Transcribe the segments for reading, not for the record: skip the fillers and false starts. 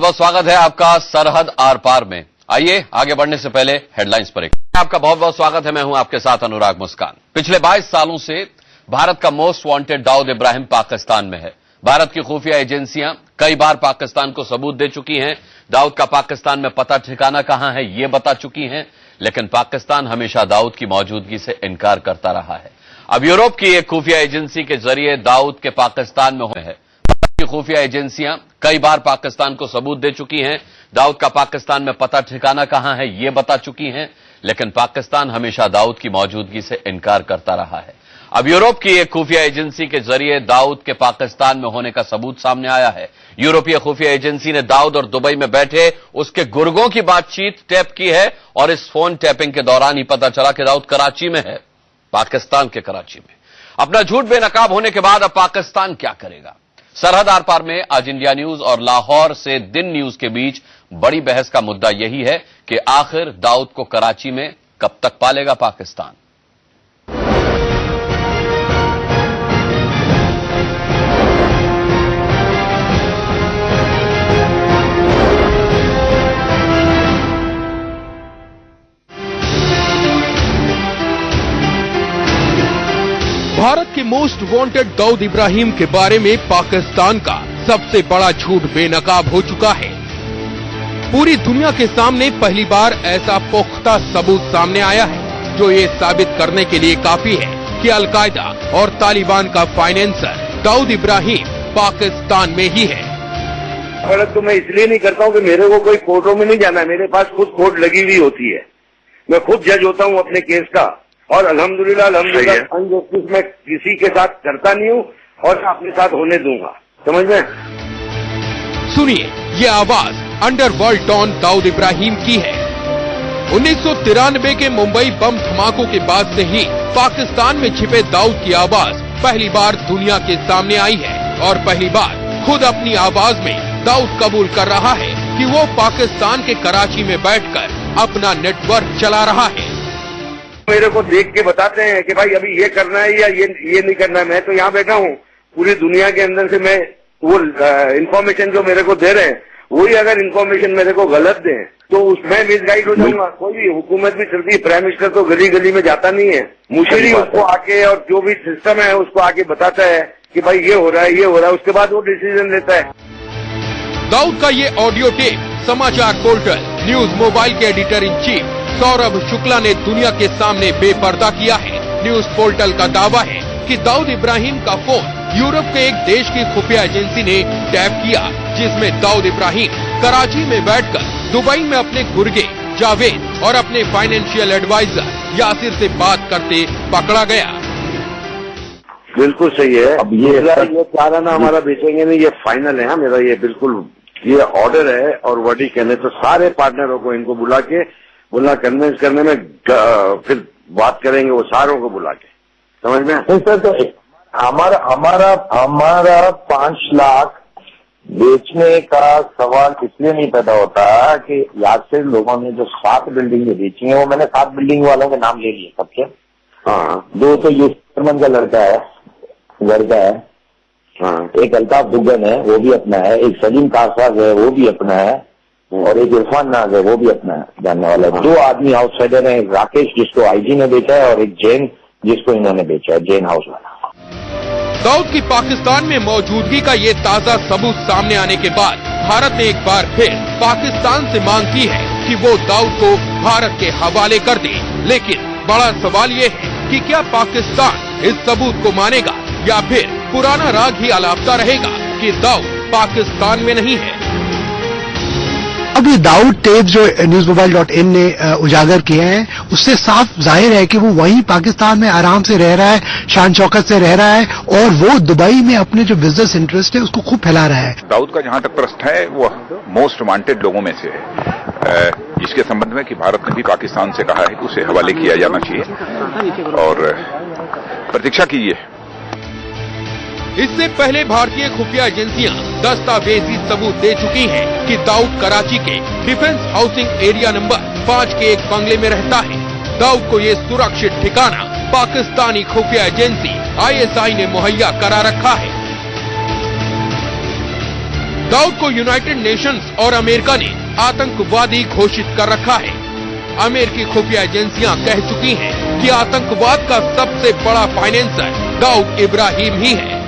बहुत स्वागत है आपका सरहद आर पार में। आइए आगे बढ़ने से पहले हेडलाइंस पर आपका बहुत बहुत स्वागत है। मैं हूं आपके साथ अनुराग मुस्कान। पिछले 22 सालों से भारत का मोस्ट वांटेड दाऊद इब्राहिम पाकिस्तान में है। भारत की खुफिया एजेंसियां कई बार पाकिस्तान को सबूत दे चुकी हैं। दाऊद का पाकिस्तान में पता ठिकाना कहां है ये बता चुकी हैं, लेकिन पाकिस्तान हमेशा दाऊद की मौजूदगी से इनकार करता रहा है। अब यूरोप की एक खुफिया एजेंसी के जरिए दाऊद के पाकिस्तान में है। की खुफिया एजेंसियां कई बार पाकिस्तान को सबूत दे चुकी हैं। दाऊद का पाकिस्तान में पता ठिकाना कहां है ये बता चुकी हैं, लेकिन पाकिस्तान हमेशा दाऊद की मौजूदगी से इनकार करता रहा है। अब यूरोप की एक खुफिया एजेंसी के जरिए दाऊद के पाकिस्तान में होने का सबूत सामने आया है। यूरोपीय खुफिया एजेंसी ने दाऊद और दुबई में बैठे उसके गुर्गों की बातचीत टैप की है और इस फोन टैपिंग के दौरान ही पता चला कि दाऊद कराची में है, पाकिस्तान के कराची में। अपना झूठ बेनकाब होने के बाद अब पाकिस्तान क्या करेगा? सरहद आर पार में आज इंडिया न्यूज और लाहौर से दिन न्यूज के बीच बड़ी बहस का मुद्दा यही है कि आखिर दाऊद को कराची में कब तक पालेगा पाकिस्तान। भारत के मोस्ट वांटेड दाऊद इब्राहिम के बारे में पाकिस्तान का सबसे बड़ा झूठ बेनकाब हो चुका है। पूरी दुनिया के सामने पहली बार ऐसा पुख्ता सबूत सामने आया है जो ये साबित करने के लिए काफी है कि अलकायदा और तालिबान का फाइनेंसर दाऊद इब्राहिम पाकिस्तान में ही है। गलत तो मैं इसलिए नहीं करता हूँ कि मेरे को कोई कोर्टों में नहीं जाना है। मेरे पास खुद कोर्ट लगी हुई होती है। मैं खुद जज होता हूँ अपने केस का और अल्हम्दुलिल्लाह अनजस्टिस मैं किसी के साथ करता नहीं हूँ और अपने साथ होने दूंगा। समझ में? सुनिए, ये आवाज अंडरवर्ल्ड डॉन दाऊद इब्राहिम की है। 1993 के मुंबई बम धमाकों के बाद से ही पाकिस्तान में छिपे दाऊद की आवाज पहली बार दुनिया के सामने आई है और पहली बार खुद अपनी आवाज में दाऊद कबूल कर रहा है कि वो पाकिस्तान के कराची में बैठकर अपना नेटवर्क चला रहा है। मेरे को देख के बताते हैं कि भाई अभी ये करना है या ये नहीं करना है। मैं तो यहाँ बैठा हूँ, पूरी दुनिया के अंदर से मैं वो इन्फॉर्मेशन जो मेरे को दे रहे हैं वही अगर इन्फॉर्मेशन मेरे को गलत दें तो उसमें मिसगाइड हो जाऊंगा। कोई भी हुकूमत भी चलती है, प्राइम मिनिस्टर तो गली गली में जाता नहीं है। मुशीरी उसको आके और जो भी सिस्टम है उसको आके बताता है कि भाई ये हो रहा है, ये हो रहा है, उसके बाद वो डिसीजन लेता है। दाऊद का ये ऑडियो टेप समाचार पोर्टल न्यूज मोबाइल के editor in chief Saurabh Shukla ने दुनिया के सामने बेपर्दा किया है। न्यूज पोर्टल का दावा है कि दाऊद इब्राहिम का फोन यूरोप के एक देश की खुफिया एजेंसी ने टैप किया, जिसमें दाऊद इब्राहिम कराची में बैठकर दुबई में अपने गुर्गे जावेद और अपने फाइनेंशियल एडवाइजर यासिर से बात करते पकड़ा गया। बिल्कुल सही है। अब ये चालाना हमारा बेचेंगे नहीं, ये फाइनल है। मेरा ये बिल्कुल ये ऑर्डर है और वर्डी कहने तो सारे पार्टनरों को इनको बुला कन्विंस करने में फिर बात करेंगे, वो सारों को बुला के। समझ में? नहीं सर, तो हमारा 5 लाख बेचने का सवाल इसलिए नहीं पैदा होता कि यासिर लोगों ने जो 7 बिल्डिंगें बेची हैं वो मैंने 7 बिल्डिंग वालों के नाम ले लिए सबके। हाँ, 2 तो यूसुफ का लड़का है, हाँ, एक अल्ताफ दुग्गन है वो भी अपना है, एक सलीम कारसाज है वो भी अपना है और एक इरफान नाज है वो भी अपना है जानने वाला है। 2 आदमी आउटसाइडर हैं, एक राकेश जिसको आईजी ने बेचा है और एक जैन जिसको इन्होंने बेचा है, जैन हाउस वाला। दाऊद की पाकिस्तान में मौजूदगी का ये ताजा सबूत सामने आने के बाद भारत ने एक बार फिर पाकिस्तान से मांग की है कि वो दाऊद को भारत के हवाले कर दे। लेकिन बड़ा सवाल ये है कि क्या पाकिस्तान इस सबूत को मानेगा या फिर पुराना राग ही अलापता रहेगा कि दाऊद पाकिस्तान में नहीं है। अब ये दाऊद टेप जो newsmobile.in ने उजागर किए हैं उससे साफ जाहिर है कि वो वहीं पाकिस्तान में आराम से रह रहा है, शान शौकत से रह रहा है और वो दुबई में अपने जो बिजनेस इंटरेस्ट है उसको खूब फैला रहा है। दाऊद का जहां तक प्रश्न है वो मोस्ट वांटेड लोगों में से है, जिसके संबंध में कि भारत ने भी पाकिस्तान से कहा है कि उसे हवाले किया जाना चाहिए और प्रतीक्षा कीजिए। इससे पहले भारतीय खुफिया एजेंसियां दस्तावेजी सबूत दे चुकी हैं कि दाऊद कराची के डिफेंस हाउसिंग एरिया नंबर 5 के एक बंगले में रहता है। दाऊद को ये सुरक्षित ठिकाना पाकिस्तानी खुफिया एजेंसी ISI ने मुहैया करा रखा है। दाऊद को यूनाइटेड नेशंस और अमेरिका ने आतंकवादी घोषित कर रखा है। अमेरिकी खुफिया एजेंसियां कह चुकी हैं कि आतंकवाद का सबसे बड़ा फाइनेंसर दाऊद इब्राहिम ही है।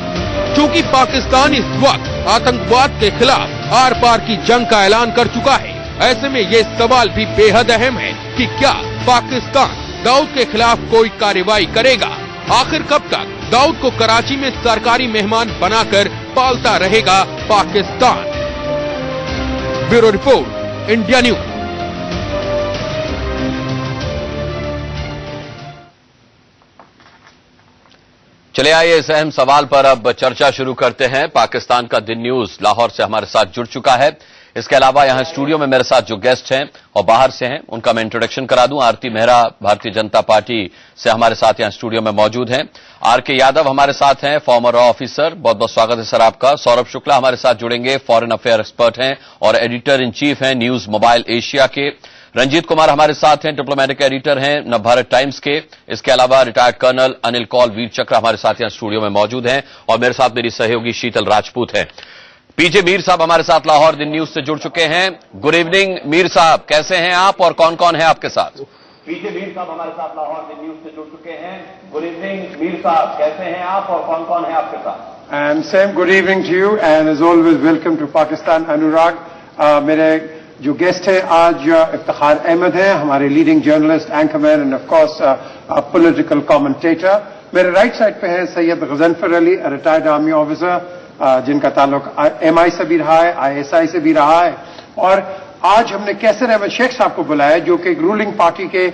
चूंकि पाकिस्तान इस वक्त आतंकवाद के खिलाफ आर पार की जंग का ऐलान कर चुका है, ऐसे में ये सवाल भी बेहद अहम है कि क्या पाकिस्तान दाऊद के खिलाफ कोई कार्रवाई करेगा। आखिर कब तक दाऊद को कराची में सरकारी मेहमान बनाकर पालता रहेगा Pakistan. Bureau report, India news. चले आइए इस अहम सवाल पर अब चर्चा शुरू करते हैं। पाकिस्तान का दिन न्यूज लाहौर से हमारे साथ जुड़ चुका है। इसके अलावा यहां स्टूडियो में मेरे साथ जो गेस्ट हैं और बाहर से हैं, उनका मैं इंट्रोडक्शन करा दूं। आरती मेहरा भारतीय जनता पार्टी से हमारे साथ यहां स्टूडियो में मौजूद हैं। आरके यादव हमारे साथ हैं, फॉर्मर रॉ ऑफिसर, बहुत बहुत स्वागत है सर आपका। सौरभ शुक्ला हमारे साथ जुड़ेंगे, फॉरेन अफेयर एक्सपर्ट हैं और एडिटर इन चीफ हैं न्यूज मोबाइल एशिया के। रंजीत कुमार हमारे साथ हैं, डिप्लोमेटिक एडिटर हैं नवभारत टाइम्स के। इसके अलावा रिटायर्ड कर्नल अनिल कौल वीर चक्र हमारे साथ यहां स्टूडियो में मौजूद हैं और मेरे साथ मेरी सहयोगी शीतल राजपूत हैं। पीजे मीर साहब हमारे साथ लाहौर दिन न्यूज से जुड़ चुके हैं। गुड इवनिंग मीर साहब, कैसे हैं आप और कौन कौन है आपके साथ? पीजे मीर साहब हमारे साथ लाहौर दिन न्यूज से जुड़ चुके हैं। गुड इवनिंग मीर साहब, कैसे हैं आप और कौन कौन है आपके साथ? And Sam, good evening to you and as always welcome to Pakistan Anurag। मेरे जो गेस्ट है आज इफ्तिखार अहमद है, हमारे leading journalist, anchorman and of course political commentator. मेरे राइट साइड पे है Syed Ghazanfar Ali, retired army officer जिनका ताल्लुक MI से भी रहा है, ISI से भी रहा है। और आज हमने कैसर अहमद शेख साहब को बुलाया जो कि एक रूलिंग पार्टी के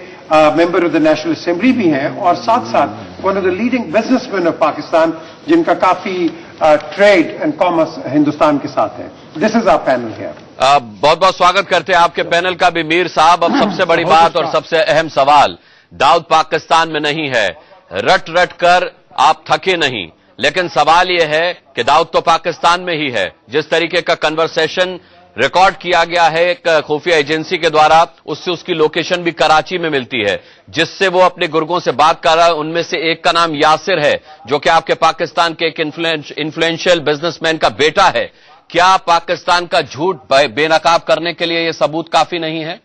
member of the national assembly भी हैं और साथ साथ one of the leading businessman of Pakistan जिनका काफी ट्रेड एंड कॉमर्स हिंदुस्तान के साथ है। This is our panel here. बहुत बहुत स्वागत करते हैं आपके पैनल का भी मीर साहब। अब सबसे बड़ी बात और सबसे अहम सवाल, दाऊद पाकिस्तान में नहीं है, रट रट कर आप थके नहीं, लेकिन सवाल यह है कि दाऊद तो पाकिस्तान में ही है। जिस तरीके का कन्वर्सेशन रिकॉर्ड किया गया है एक खुफिया एजेंसी के द्वारा, उससे उसकी लोकेशन भी कराची में मिलती है, जिससे वो अपने गुर्गों से बात कर रहा है। उनमें से एक का नाम यासिर है जो कि आपके पाकिस्तान के एक इन्फ्लुएंशियल बिजनेसमैन का बेटा है। क्या पाकिस्तान का झूठ बेनकाब करने के लिए यह सबूत काफी नहीं है?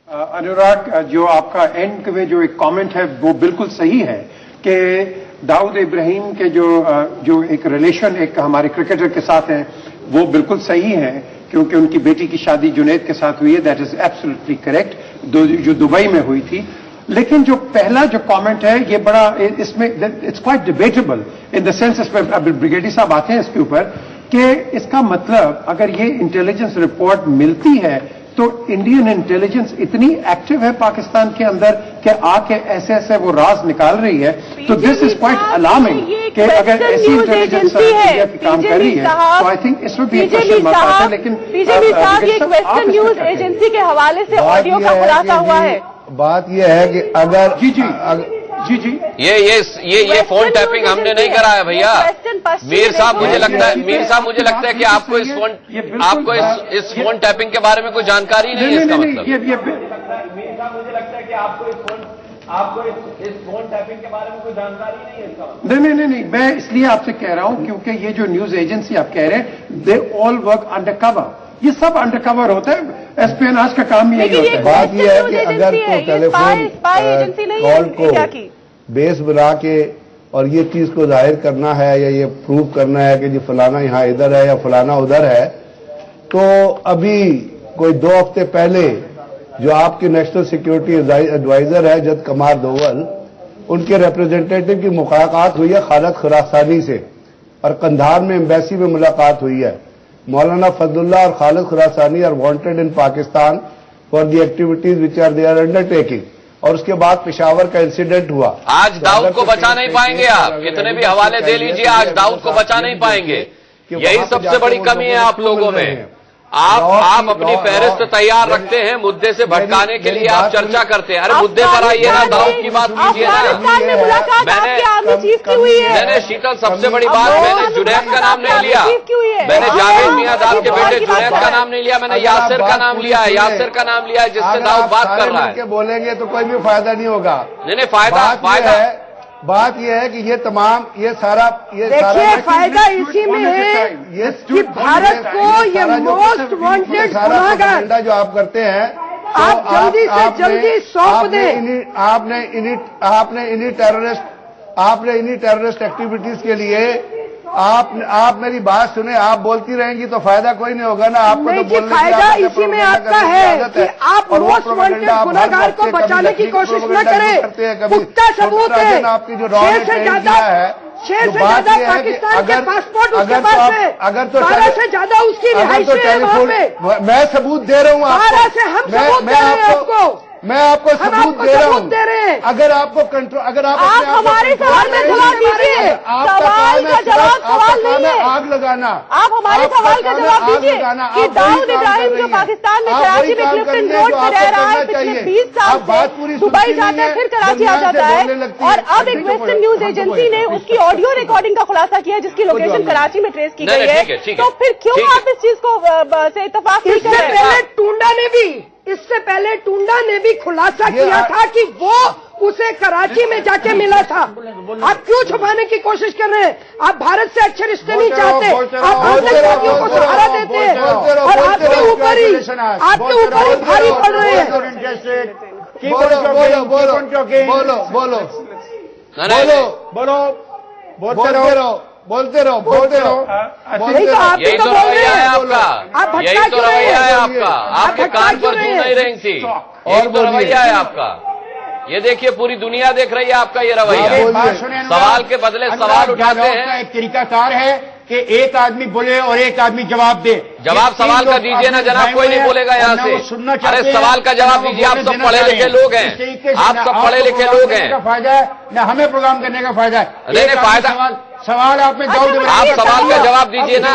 अनुराग, जो आपका एंड में जो एक कमेंट है वो बिल्कुल सही है कि दाऊद इब्राहिम के जो एक रिलेशन एक हमारे क्रिकेटर के साथ है वो बिल्कुल सही है क्योंकि उनकी बेटी की शादी जुनैद के साथ हुई है। दैट इज एब्सोल्युटली करेक्ट, जो दुबई में हुई थी। लेकिन जो पहला जो कमेंट है ये बड़ा इसमें it's quite debatable in the sense, इसमें ब्रिगेडियर साहब आते हैं इसके ऊपर कि इसका मतलब अगर ये इंटेलिजेंस रिपोर्ट मिलती है तो इंडियन इंटेलिजेंस इतनी एक्टिव है पाकिस्तान के अंदर कि आके ऐसे ऐसे वो राज निकाल रही है। तो दिस इज क्वाइट अलार्मिंग कि अगर ऐसी इंटेलिजेंस इंडिया की काम कर रही है तो आई थिंक इसमें भी एक क्वेश्चन मार्क आता है। लेकिन ये वेस्टर्न न्यूज एजेंसी के हवाले से ऑडियो का खुलासा हुआ है। बात यह है कि अगर जी ये फोन टैपिंग हमने नहीं कराया भैया। मीर साहब मुझे लगता है कि आपको इस फोन टैपिंग के बारे में कोई जानकारी नहीं है। इसका मतलब मीर साहब मुझे लगता है कि आपको इस फोन टैपिंग के बारे में कोई जानकारी नहीं है। इसका मतलब नहीं, मैं इसलिए आपसे कह रहा हूं क्योंकि ये जो न्यूज एजेंसी आप कह रहे हैं they all work under cover, ये सब अंडर कवर होता है। एस्पियोनाज का काम ही यही होता है। बात यह है कि अगर तो टेलीफोन कॉल को बेस बना के और ये चीज को जाहिर करना है या ये प्रूव करना है कि जी फलाना यहाँ इधर है या फलाना उधर है, तो अभी कोई 2 हफ्ते पहले जो आपके नेशनल सिक्योरिटी एडवाइजर है जद कमार दोवल, उनके रिप्रेजेंटेटिव की मुलाकात हुई है खालिद खुरासानी से और कंधार में एम्बेसी में मुलाकात हुई है। मौलाना फजलुल्लाह और Khalid Khurasani are wanted in Pakistan for the activities which are they are undertaking. और उसके बाद पेशावर का इंसिडेंट हुआ। आज दाऊद को बचा नहीं पाएंगे आप, कितने भी हवाले दे लीजिए, आज दाऊद को बचा नहीं पाएंगे। यही सबसे बड़ी कमी है आप लोगों में। आप अपनी फहरिस्त तैयार रखते हैं, मुद्दे से भटकाने के लिए आप चर्चा करते हैं। अरे मुद्दे पर आइए ना, दाऊद की बात कीजिए ना। मैंने शीतल सबसे बड़ी बात, मैंने जुनैद का नाम नहीं लिया, मैंने जावेद मियादाद के बेटे जुनैद का नाम नहीं लिया, मैंने यासिर का नाम लिया है, यासिर का नाम लिया है जिससे दाऊद बात कर रहा है। बोलेंगे तो कोई भी फायदा नहीं होगा। नहीं फायदा बात यह है कि ये सारा देखिए फायदा इसी में है कि भारत को ये मोस्ट वांटेड गुनाहगार जो आप करते हैं आप जल्दी से जल्दी सौंप दें। आपने इन्हीं टेररिस्ट एक्टिविटीज के लिए आप मेरी बात सुने, आप बोलती रहेंगी तो फायदा कोई नहीं होगा ना। आपको तो बोलने की फायदा इसी में आपका है कि आप मोस्ट वांटेड गुनाहगार को बचाने की कोशिश न करें। पुख्ता सबूत है, आपकी जो 6 से ज्यादा पाकिस्तान के पासपोर्ट उसके पास है, अगर तो 12 से ज्यादा उसकी रिहाइशें हैं वहाँ पे। मैं सबूत दे रहा हूँ 12 से हम सबूत दे रहे हैं आपको। मैं आपको सबूत दे रहा हूँ। अगर आपको कंट्रोल, अगर आप हमारे सवाल में जवाब दीजिए। सवाल का जवाब सवाल नहीं है, आग लगाना। आप हमारे सवाल का जवाब दीजिए कि दाऊद इब्राहिम जो पाकिस्तान में कराची में क्लिफ्टन रोड पे रह रहा है पिछले 20 साल से, दुबई जाता है फिर कराची आ जाता है, और अब एक वेस्टर्न न्यूज एजेंसी ने उसकी ऑडियो रिकॉर्डिंग का खुलासा किया जिसकी लोकेशन कराची में ट्रेस की गई है। तो फिर क्यों आप इस चीज को से इत्तेफाक नहीं कर रहे हैं? इससे पहले टुंडा ने भी खुलासा किया था कि वो उसे कराची में जाके मिला था। आप क्यों छुपाने की कोशिश कर रहे हैं? आप भारत से अच्छे रिश्ते नहीं चाहते, आप आतंकवादियों को सहारा देते हैं और आपके ऊपर ही भारी पड़ रहे हैं। बोलते रहो। यही तो रवैया है आपका, यही तो रवैया है आपका। आपके कान पर जू नहीं रही थी, यही तो रवैया है आपका। ये देखिए पूरी दुनिया देख रही है आपका ये रवैया। सवाल के बदले सवाल उठाते हैं। एक तरीकाकार है कि एक आदमी बोले और एक आदमी जवाब दे। जवाब सवाल का दीजिए ना जनाब, कोई नहीं बोलेगा यहाँ से। अरे सवाल का जवाब दीजिए, आप सब पढ़े लिखे लोग हैं, आप सब पढ़े लिखे लोग हैं। फायदा है न हमें प्रोग्राम करने का फायदा है। नहीं फायदा, सवाल आपने आप सवाल का जवाब दीजिए ना,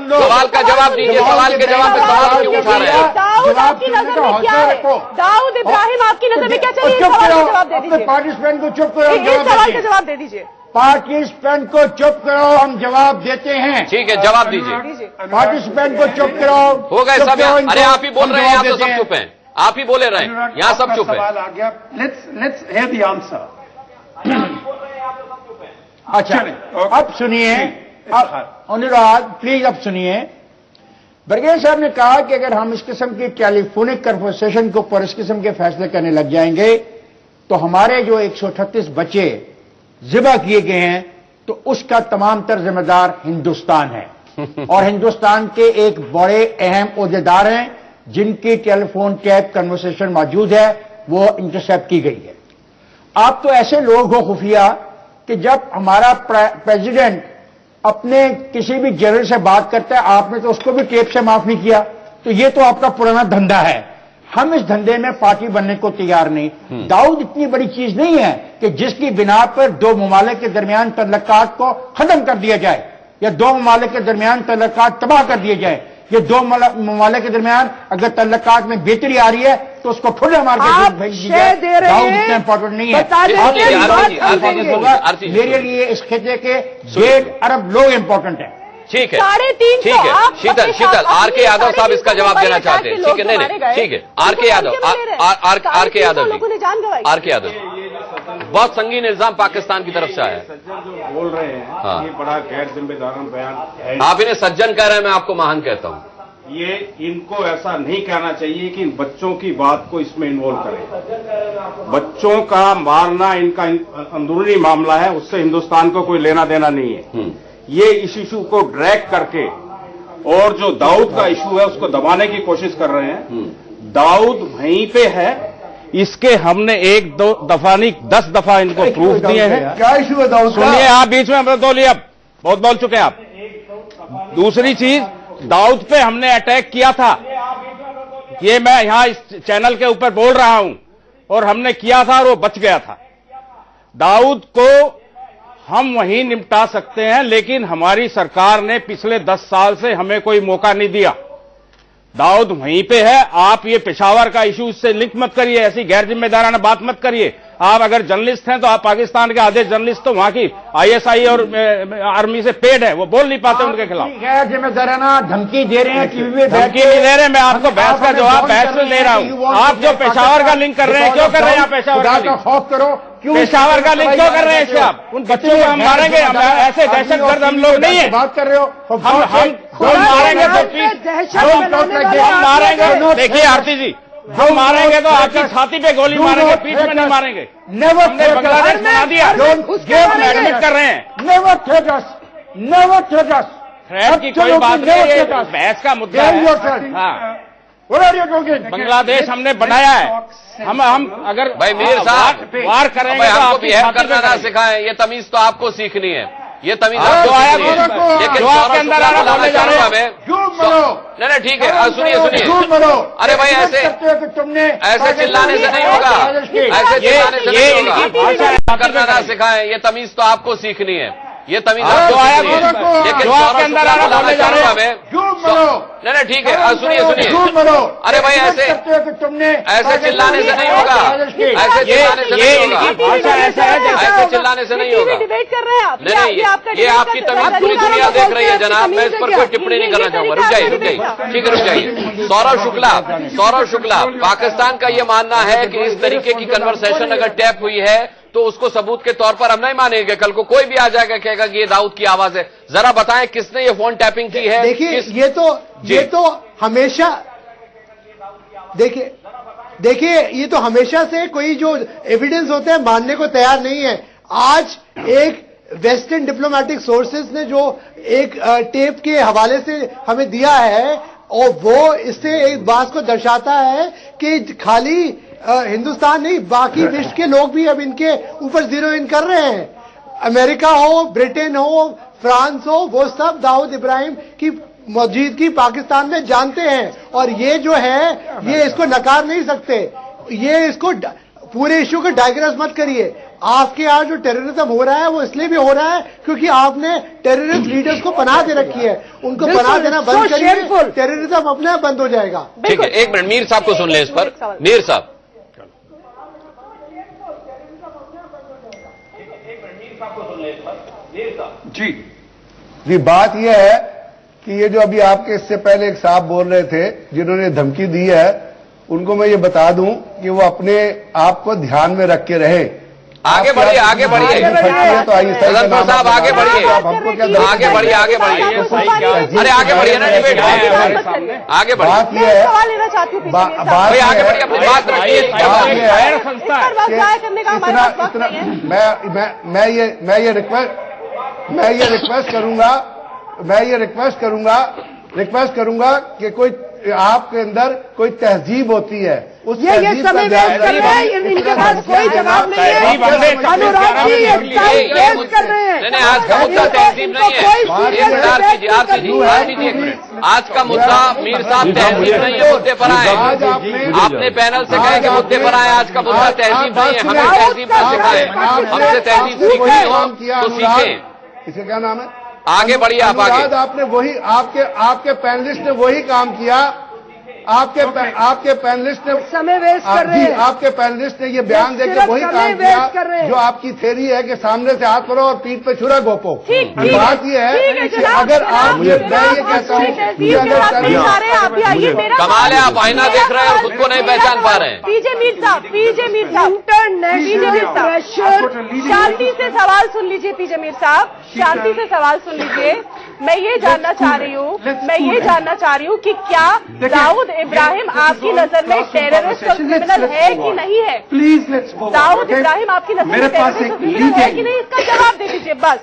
सवाल का जवाब दीजिए। सवाल के जवाब पे सवाल क्यों उठा रहे हैं? दाऊद आपकी नजर में क्या है? दाऊद इब्राहिम आपकी नजर में क्या चलिए? सवाल का जवाब दे दीजिए। पार्टिसिपेंट को चुप करो, इस सवाल का जवाब दे दीजिए। पार्टिसिपेंट को चुप करो, हम जवाब देते हैं। ठीक है, जवाब दीजिए। पार्टिसिपेंट को चुप करो। हो गए सब, अरे आप ही बोल रहे हैं, यहाँ तो सब चुप हैं, आप ही बोले रहे हैं, यहाँ सब चुप है। Let's hear the answer. अच्छा अब सुनिए, अनुराग प्लीज अब सुनिए। बरगेज साहब ने कहा कि अगर हम इस किस्म की टेलीफोनिक कन्वर्सेशन के ऊपर इस किस्म के फैसले करने लग जाएंगे तो हमारे जो 138 बच्चे ज़िबा किए गए हैं तो उसका तमाम तर जिम्मेदार हिंदुस्तान है। और हिंदुस्तान के एक बड़े अहम ओहदेदार हैं जिनकी टेलीफोन टैप कन्वर्सेशन मौजूद है, वो इंटरसेप्ट की गई है। आप तो ऐसे लोग हो खुफिया कि जब हमारा प्रेसिडेंट अपने किसी भी जनरल से बात करता है, आपने तो उसको भी टेप से माफ नहीं किया। तो ये तो आपका पुराना धंधा है। हम इस धंधे में पार्टी बनने को तैयार नहीं। दाऊद इतनी बड़ी चीज नहीं है कि जिसकी बिना पर दो ममालिक के दरमियान तल्लुकात को खत्म कर दिया जाए या दो ममालिक के दरमियान तल्लुकात तबाह कर दिए जाए। ये दो ममालिक के दरमियान अगर तल्लुकात में बेहतरी आ रही है तो उसको फुले मार के भेज दी जाए। दाऊद इतना इंपॉर्टेंट नहीं है। मेरे लिए इस खिते के 1.5 अरब लोग इंपॉर्टेंट है। ठीक है, ठीक है, शीतल आर के यादव साहब इसका जवाब देना चाहते हैं। ठीक है, नहीं ठीक है, आर के यादव बहुत संगीन इल्जाम पाकिस्तान की तरफ से आया है। जो बोल रहे हैं हाँ। ये बड़ा गैर जिम्मेदाराना बयान है। आप इन्हें सज्जन कह रहे हैं, मैं आपको महान कहता हूं। ये इनको ऐसा नहीं कहना चाहिए कि बच्चों की बात को इसमें इन्वॉल्व करें। बच्चों का मारना इनका अंदरूनी मामला है, उससे हिंदुस्तान को कोई लेना देना नहीं है। ये इस इशू को ड्रैग करके और जो दाऊद का इशू है उसको दबाने की कोशिश कर रहे हैं। दाऊद वहीं पे है, इसके हमने 1-2 दफा नहीं 10 दफा इनको प्रूफ दिए हैं। क्या इशू है दाऊद का? सुनिए, आप बीच में मत बोलिए, अब बहुत बोल चुके हैं आप। दूसरी चीज, दाऊद पे हमने अटैक किया था, ये मैं यहां इस चैनल के ऊपर बोल रहा हूं, और हमने किया था और वो बच गया था। दाऊद को हम वहीं निपटा सकते हैं, लेकिन हमारी सरकार ने पिछले 10 साल से हमें कोई मौका नहीं दिया। दाऊद वहीं पे है। आप ये पेशावर का इशू इससे लिंक मत करिए, ऐसी गैर जिम्मेदाराना बात मत करिए। आप अगर जर्नलिस्ट हैं तो आप पाकिस्तान के आधे जर्नलिस्ट तो वहां की ISI और आर्मी से पेड है, वो बोल नहीं पाते उनके खिलाफ। गैर जिम्मेदाराना धमकी दे रहे हैं, टीवी में धमकी नहीं दे रहे। मैं आपको बहस का जवाब बहस में दे रहा हूं। आप जो पेशावर का लिंक कर रहे हैं, क्यों कर रहे हैं आप पेशावर का खौफ करो पेशावर का लिंक क्यों कर रहे हैं इससे आप? उन बच्चों को हम मारेंगे, ऐसे दहशतगर्द हम लोग नहीं है। बात कर रहे हो, हम मारेंगे तो हम मारेंगे। देखिए आरती जी, हम मारेंगे तो आपकी छाती पे गोली मारेंगे, पीठ में नहीं मारेंगे। हमने बांग्लादेश बना दिया, हम एडमिट कर रहे हैं। नेवर थ्रेट अस, नेवर थ्रेट अस। थ्रेट की कोई बात नहीं है, बहस का मुद्दा है। हाँ, बांग्लादेश हमने बनाया है। हम अगर भाई मीर साहब वार करेंगे तो आपको बिहेव करना ना सिखाएं, ये तमीज तो आपको सीखनी है, ये तमीज आपको सीखनी है। लेकिन आपके अंदर आ रहा हमें नहीं ठीक है, सुनिए। अरे भाई ऐसे चिल्लाने से नहीं होगा, ऐसे चिल्लाने से नहीं होगा। करना ना सिखाएं, ये तमीज तो आपको सीखनी है, ये तमीज आपको सीखनी है। लेकिन आपके अंदर आ रहा हमें नहीं ठीक है, सुनिए। अरे भाई ऐसे चिल्लाने से नहीं होगा, ऐसे चिल्लाने से नहीं होगा, ऐसे चिल्लाने से नहीं होगा। डिबेट कर रहे हैं आप। नहीं, ये आपकी तमीज पूरी दुनिया देख रही है जनाब, मैं इस पर कोई टिप्पणी नहीं करना चाहूंगा। रुक जाइए ठीक है, रुक जाइए। सौरभ शुक्ला, पाकिस्तान का ये मानना है कि इस तरीके की कन्वर्सेशन अगर टैप हुई है तो उसको सबूत के तौर पर हम नहीं मानेंगे। कल को कोई भी आ जाएगा कहेगा कि ये दाऊद की आवाज है। जरा बताएं किसने ये फोन टैपिंग की है? देखिए ये तो हमेशा देखिए ये तो हमेशा से कोई जो एविडेंस होते हैं मानने को तैयार नहीं है। आज एक वेस्टर्न डिप्लोमेटिक सोर्सेज ने जो एक टेप के हवाले से हमें दिया है और वो इससे एक बात को दर्शाता है कि खाली हिंदुस्तान नहीं बाकी विश्व के लोग भी अब इनके ऊपर जीरो इन कर रहे हैं। अमेरिका हो, ब्रिटेन हो, फ्रांस हो, वो सब दाऊद इब्राहिम की मौजूदगी पाकिस्तान में जानते हैं और ये जो है ये इसको नकार नहीं सकते। ये इसको पूरे इश्यू को डायग्रेस मत करिए। आपके यहाँ जो टेररिज्म हो रहा है वो इसलिए भी हो रहा है क्योंकि आपने टेररिस्ट लीडर्स को पनाह दे रखी है। उनको पनाह देना बंद करिए, टेररिज्म अपने आप बंद हो जाएगा। ठीक है, एक मिनट मीर साहब को सुन ले इस पर। मीर साहब जी बात यह है कि ये जो अभी आपके इससे पहले एक साहब बोल रहे थे जिन्होंने धमकी दी है, उनको मैं ये बता दूं कि वो अपने आप को ध्यान में रख के रहे। आगे बढ़िए तो आइए साहब, आगे बढ़िए, आगे बढ़िए। अरे आगे बढ़िए ना, डिबेट आगे बढ़िए। बात यह है, आगे बढ़िए, अपनी बात रखिए। मैं ये रिक्वेस्ट करूंगा कि कोई आपके अंदर कोई तहजीब होती है, उस ये समय वेस्ट कर रहे हैं, इनके पास कोई जवाब नहीं है। अनुराग जी ये वेस्ट कर रहे हैं। नहीं, आज का मुद्दा तहजीब नहीं है। आज का मुद्दा मीर साहब तहजीब नहीं है, मुद्दे पर आए। आपने पैनल से कहे कि मुद्दे पर आए, आज का मुद्दा तहजीब नहीं है। हमें तहजीब न सिखाए, हमसे तहजीब सीखनी हो तो सीखें। इसे क्या नाम है? आगे बढ़िए आप आगे। आपने वही आपके पैनलिस्ट ने वही काम किया। आपके पैनलिस्ट ने समय वेस्ट कर रहे हैं। आपके पैनलिस्ट ने ये बयान देकर वही काम किया जो आपकी थ्योरी है कि सामने से हाथ पकड़ो और पीठ पे छुरा घोपो। बात ये है कि अगर आप मैं ये कहता हूँ कमाल है, आप आईना देख रहे हैं और खुद को नहीं पहचान पा रहे हैं। पीजे मीर साहब शांति से सवाल सुन लीजिए। पीजे मीर साहब शांति से सवाल सुन लीजिए। मैं ये जानना चाह रही हूँ कि क्या दाऊद इब्राहिम आपकी नजर में टेररिस्ट और क्रिमिनल है कि नहीं है? प्लीज दाऊद इब्राहिम आपकी नजर में टेररिस्ट और क्रिमिनल है कि नहीं, इसका जवाब दे दीजिए बस।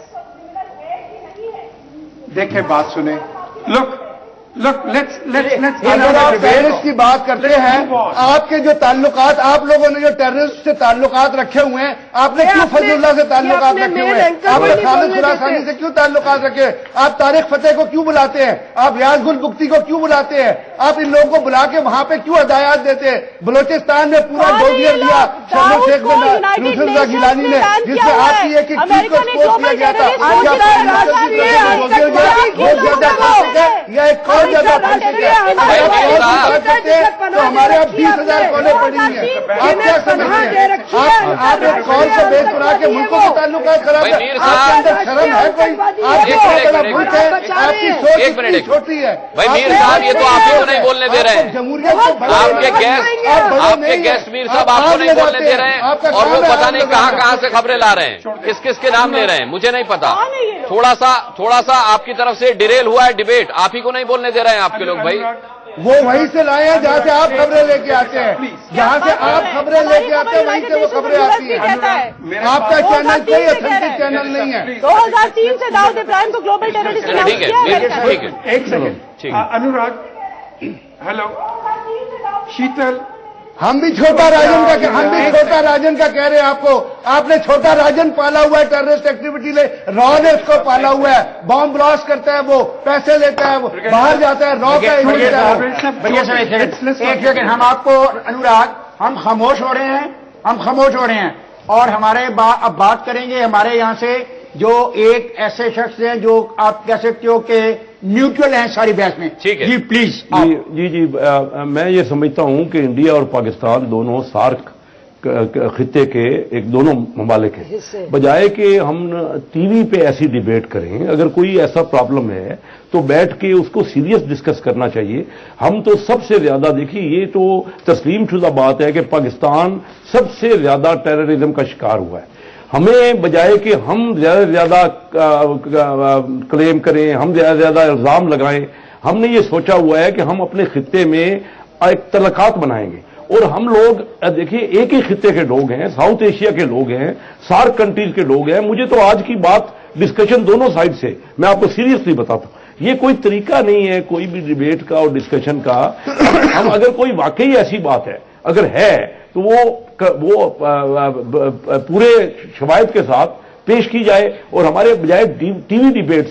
देखिए बात सुने। अगर आप टेररिस्ट की बात करते हैं, आपके जो ताल्लुकात आप लोगों ने जो टेररिस्ट से ताल्लुकात रखे हुए हैं, आपने क्यों फजलुल्लाह से ताल्लुकात रखे हुए हैं? आपने खालिद खुरासानी से क्यों ताल्लुकात रखे? आप तारिक फतेह को क्यों बुलाते हैं? आप याजगुल बुख्ती को क्यों बुलाते हैं? आप इन लोगों को बुला के वहां पे क्यों हदायत देते हैं? बलोचिस्तान में पूरा गोलियर दिया शर्म शेख यूसुफ गिलानी ने, जिससे आपकी एक चीज को एक्सपोज किया गया था। यह एक बहुत ज्यादा तो हमारे यहाँ 20,000 कॉलें पड़ी हैं। आप क्या समझते हैं? आप एक कॉल से बेच बना के मुल्कों के ताल्लुकात खराब है। आपके अंदर शर्म है कोई? आपके बड़ा मुल्क है, आपकी सोच इतनी छोटी है। भाई मीर साहब, ये तो आप ही को नहीं बोलने दे रहे हैं। जमहूरियत आपके गेस्ट मीर साहब आपको नहीं बोलने दे रहे हैं, और वो पता नहीं कहां से खबरें ला रहे हैं, किस किस के नाम ले रहे हैं, मुझे नहीं पता। थोड़ा सा आपकी तरफ से डिरेल हुआ है डिबेट, आप ही को नहीं बोलने दे रहे हैं आपके लोग। भाई वो वहीं से लाए हैं जहां से आप खबरें लेके आते हैं, जहां से आप खबरें लेके आते हैं वहीं से वो खबरें आती हैं। आपका चैनल कोई ऑथेंटिक चैनल नहीं है। 2003 से दाऊद इब्राहिम को ग्लोबल टेररिस्ट ठीक है, ठीक है, एक सेकंड अनुराग, हेलो शीतल, हम भी छोटा राजन का कह रहे हैं आपको। आपने छोटा राजन पाला हुआ है, टेररिस्ट एक्टिविटी ले रॉ ने उसको पाला हुआ है, बॉम्ब ब्लास्ट करता है, वो पैसे लेता है, वो बाहर जाता है, रॉ का एक सेकंड हम आपको अनुराग, हम खामोश हो रहे हैं और हमारे अब बात करेंगे हमारे यहाँ से जो एक ऐसे शख्स हैं जो आप कह सकते हो कि न्यूट्रल हैं सारी बहस में। ठीक है जी प्लीज। जी मैं ये समझता हूं कि इंडिया और पाकिस्तान दोनों सार्क खित्ते के एक दोनों ममालिक हैं। बजाय कि हम टीवी पे ऐसी डिबेट करें, अगर कोई ऐसा प्रॉब्लम है तो बैठ के उसको सीरियस डिस्कस करना चाहिए। हम तो सबसे ज्यादा, देखिए ये तो तस्लीम शुदा बात है कि पाकिस्तान सबसे ज्यादा टेररिज्म का शिकार हुआ है। हमें बजाय कि हम ज्यादा से ज्यादा क्लेम करें, हम ज्यादा से ज्यादा इल्जाम लगाएं, हमने ये सोचा हुआ है कि हम अपने खित्ते में एक तलकात बनाएंगे। और हम लोग देखिए एक ही खित्ते के लोग हैं, साउथ एशिया के लोग हैं, सार्क कंट्रीज के लोग हैं। मुझे तो आज की बात डिस्कशन दोनों साइड से, मैं आपको सीरियसली बताता हूं, ये कोई तरीका नहीं है कोई भी डिबेट का और डिस्कशन का। हम अगर कोई वाकई ऐसी बात है अगर है तो वो पूरे शवायद के साथ पेश की जाए, और हमारे बजाय टीवी डिबेट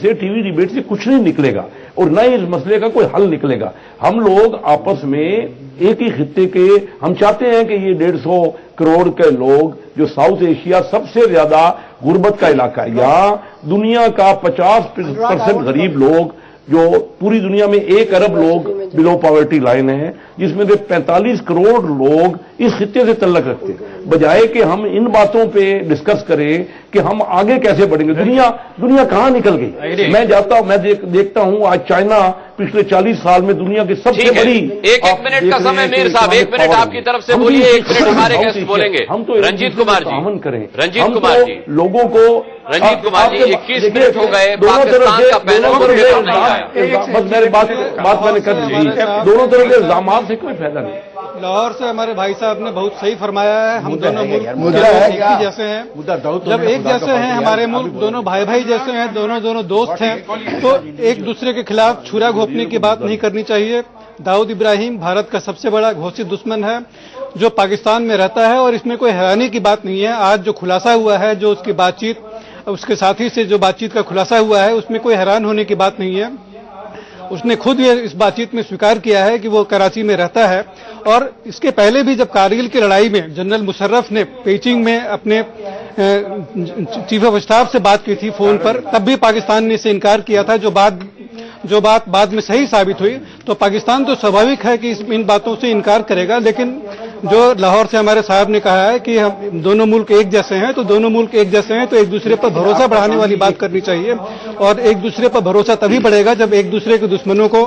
से कुछ नहीं निकलेगा और न ही इस मसले का कोई हल निकलेगा। हम लोग आपस में एक ही खित्ते के, हम चाहते हैं कि ये 150 करोड़ के लोग जो साउथ एशिया सबसे ज्यादा गुर्बत का इलाका है, यहां दुनिया का 50% गरीब लोग, जो पूरी दुनिया में 1 अरब लोग बिलो पॉवर्टी लाइन है, जिसमें से 45 करोड़ लोग इस खित्ते से तल्लक रखते हैं। बजाय कि हम इन बातों पे डिस्कस करें कि हम आगे कैसे बढ़ेंगे। दुनिया कहां निकल गई। मैं देखता हूं आज चाइना पिछले 40 साल में दुनिया की सबसे बड़ी। एक मिनट का समय मीर साहब, 1 मिनट आपकी तरफ से बोलिए, 1 मिनट हमारे गेस्ट बोलेंगे। हम तो रंजीत कुमार जी करें, रंजीत कुमार जी लोगों को, रंजीत कुमार जी 21 मिनट हो गए, पाकिस्तान का पैनल बस मेरी बात मैंने कर दी। दोनों तरह के इल्जाम से कोई फायदा नहीं। लाहौर से हमारे भाई साहब ने बहुत सही फरमाया है। हम दोनों मुल्क एक ही जैसे हैं, जब एक जैसे हैं हमारे मुल्क, दोनों भाई भाई जैसे हैं, दोनों दोस्त हैं, तो एक दूसरे के खिलाफ छुरा घोंपने की बात नहीं करनी चाहिए। दाऊद इब्राहिम भारत का सबसे बड़ा घोषित दुश्मन है जो पाकिस्तान में रहता है, और इसमें कोई हैरानी की बात नहीं है। आज जो खुलासा हुआ है, जो उसकी बातचीत, उसके साथी से जो बातचीत का खुलासा हुआ है, उसमें कोई हैरान होने की बात नहीं है। उसने खुद ये इस बातचीत में स्वीकार किया है कि वो कराची में रहता है, और इसके पहले भी जब कारगिल की लड़ाई में जनरल मुशर्रफ ने पेचिंग में अपने चीफ ऑफ स्टाफ से बात की थी फोन पर, तब भी पाकिस्तान ने इसे इनकार किया था, जो बात बाद में सही साबित हुई। तो पाकिस्तान तो स्वाभाविक है कि इन बातों से इनकार करेगा, लेकिन जो लाहौर से हमारे साहब ने कहा है कि हम दोनों मुल्क एक जैसे हैं, तो दोनों मुल्क एक जैसे हैं तो एक दूसरे पर भरोसा बढ़ाने वाली बात करनी चाहिए। और एक दूसरे पर भरोसा तभी बढ़ेगा जब एक दूसरे के दुश्मनों को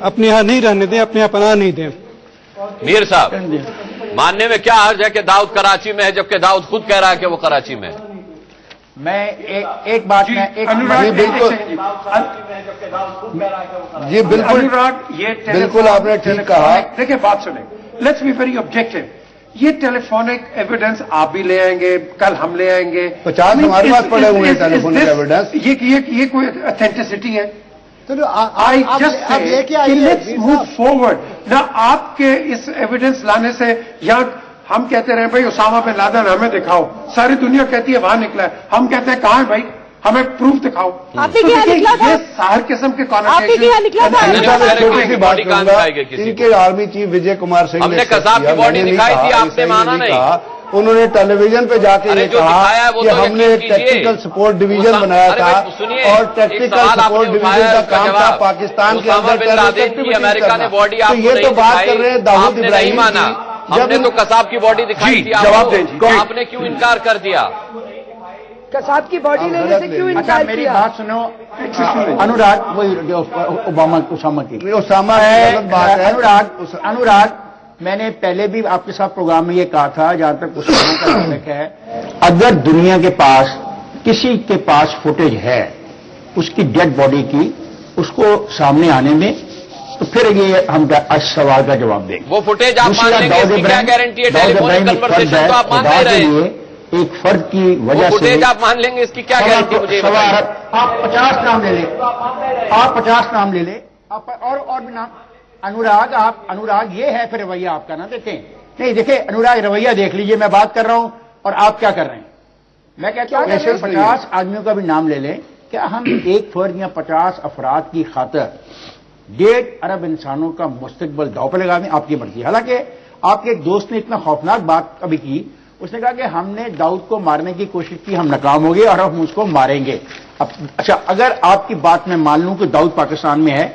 अपने यहाँ नहीं रहने दें, अपने यहाँ पनाह नहीं दें। मीर साहब, मानने में क्या हर्ज है कि दाऊद कराची में है, जबकि दाऊद खुद कह रहा है कि वो कराची में है? मैं एक बात में बिल्कुल जी बिल्कुल आपने ठीक कहा। देखिए बात सुने, लेट्स बी वेरी ऑब्जेक्टिव। ये टेलीफोनिक एविडेंस आप भी ले आएंगे, कल हम ले आएंगे, 50 हमारे पास पड़े हुए हैं टेलीफोनिक एविडेंस। ये कोई ऑथेंटिसिटी है? तो आई जस्ट लेके आइए, लेट्स मूव फॉरवर्ड ना। आपके इस एविडेंस लाने से, या हम कहते रहे भाई उसामा बिन लादेन हमें दिखाओ, सारी दुनिया कहती है वहां निकला है, हम कहते हैं कहां है भाई, हमें प्रूफ दिखाओ। ये सार किस्म के इनके आर्मी चीफ विजय कुमार सिंह हमने कसाब की बॉडी दिखाई थी, आपने माना नहीं। उन्होंने टेलीविजन पे जाके ये कहा कि हमने एक टेक्निकल सपोर्ट डिवीजन बनाया था और टेक्निकल सपोर्ट डिवीजन का काम था पाकिस्तान के अंदर टेररिस्ट एक्टिविटी करना। तो ये तो बात कर रहे हैं दाऊद इब्राहिम की। हमने तो कसाब की बॉडी दिखाई थी, जवाब दें, आपने क्यों इनकार कर दिया? कसाब की बॉडी लेने से क्यों इनकार मेरी किया? बात सुनो अनुराग, वही उसामा की उसामा है अनुराग, मैंने पहले भी आपके साथ प्रोग्राम में ये कहा था, जहां तक उसामा का ताल्लुक है, अगर दुनिया के पास किसी के पास फुटेज है उसकी डेड बॉडी की, उसको सामने आने में, तो फिर ये हम आज सवाल का जवाब देंगे। वो फुटेज आप मान लेंगे, इसकी क्या गारंटी है? टेलीफोनिक कन्वर्सेशन तो आप मान नहीं रहे। एक फर्द की वजह से फुटेज आप मान लेंगे, इसकी क्या गारंटी मुझे बताइए? आप 50 नाम ले लें, आप 50 नाम ले लें, और भी नाम। अनुराग ये है फिर रवैया आपका ना, देखें नहीं, देखें अनुराग रवैया देख लीजिए, मैं बात कर रहा हूं और आप क्या कर रहे हैं। मैं कहता हूं 50 आदमियों का भी नाम ले लें, क्या हम एक फर्द या 50 अफराद की खातर 1.5 अरब इंसानों का मुस्तकबिल दांव पर लगा दें? आपकी मर्जी। हालांकि आपके एक दोस्त ने इतना खौफनाक बात कभी की, उसने कहा कि हमने दाऊद को मारने की कोशिश की, हम नाकाम हो गए और हम उसको मारेंगे। अब अच्छा, अगर आपकी बात मैं मान लूं कि दाऊद पाकिस्तान में है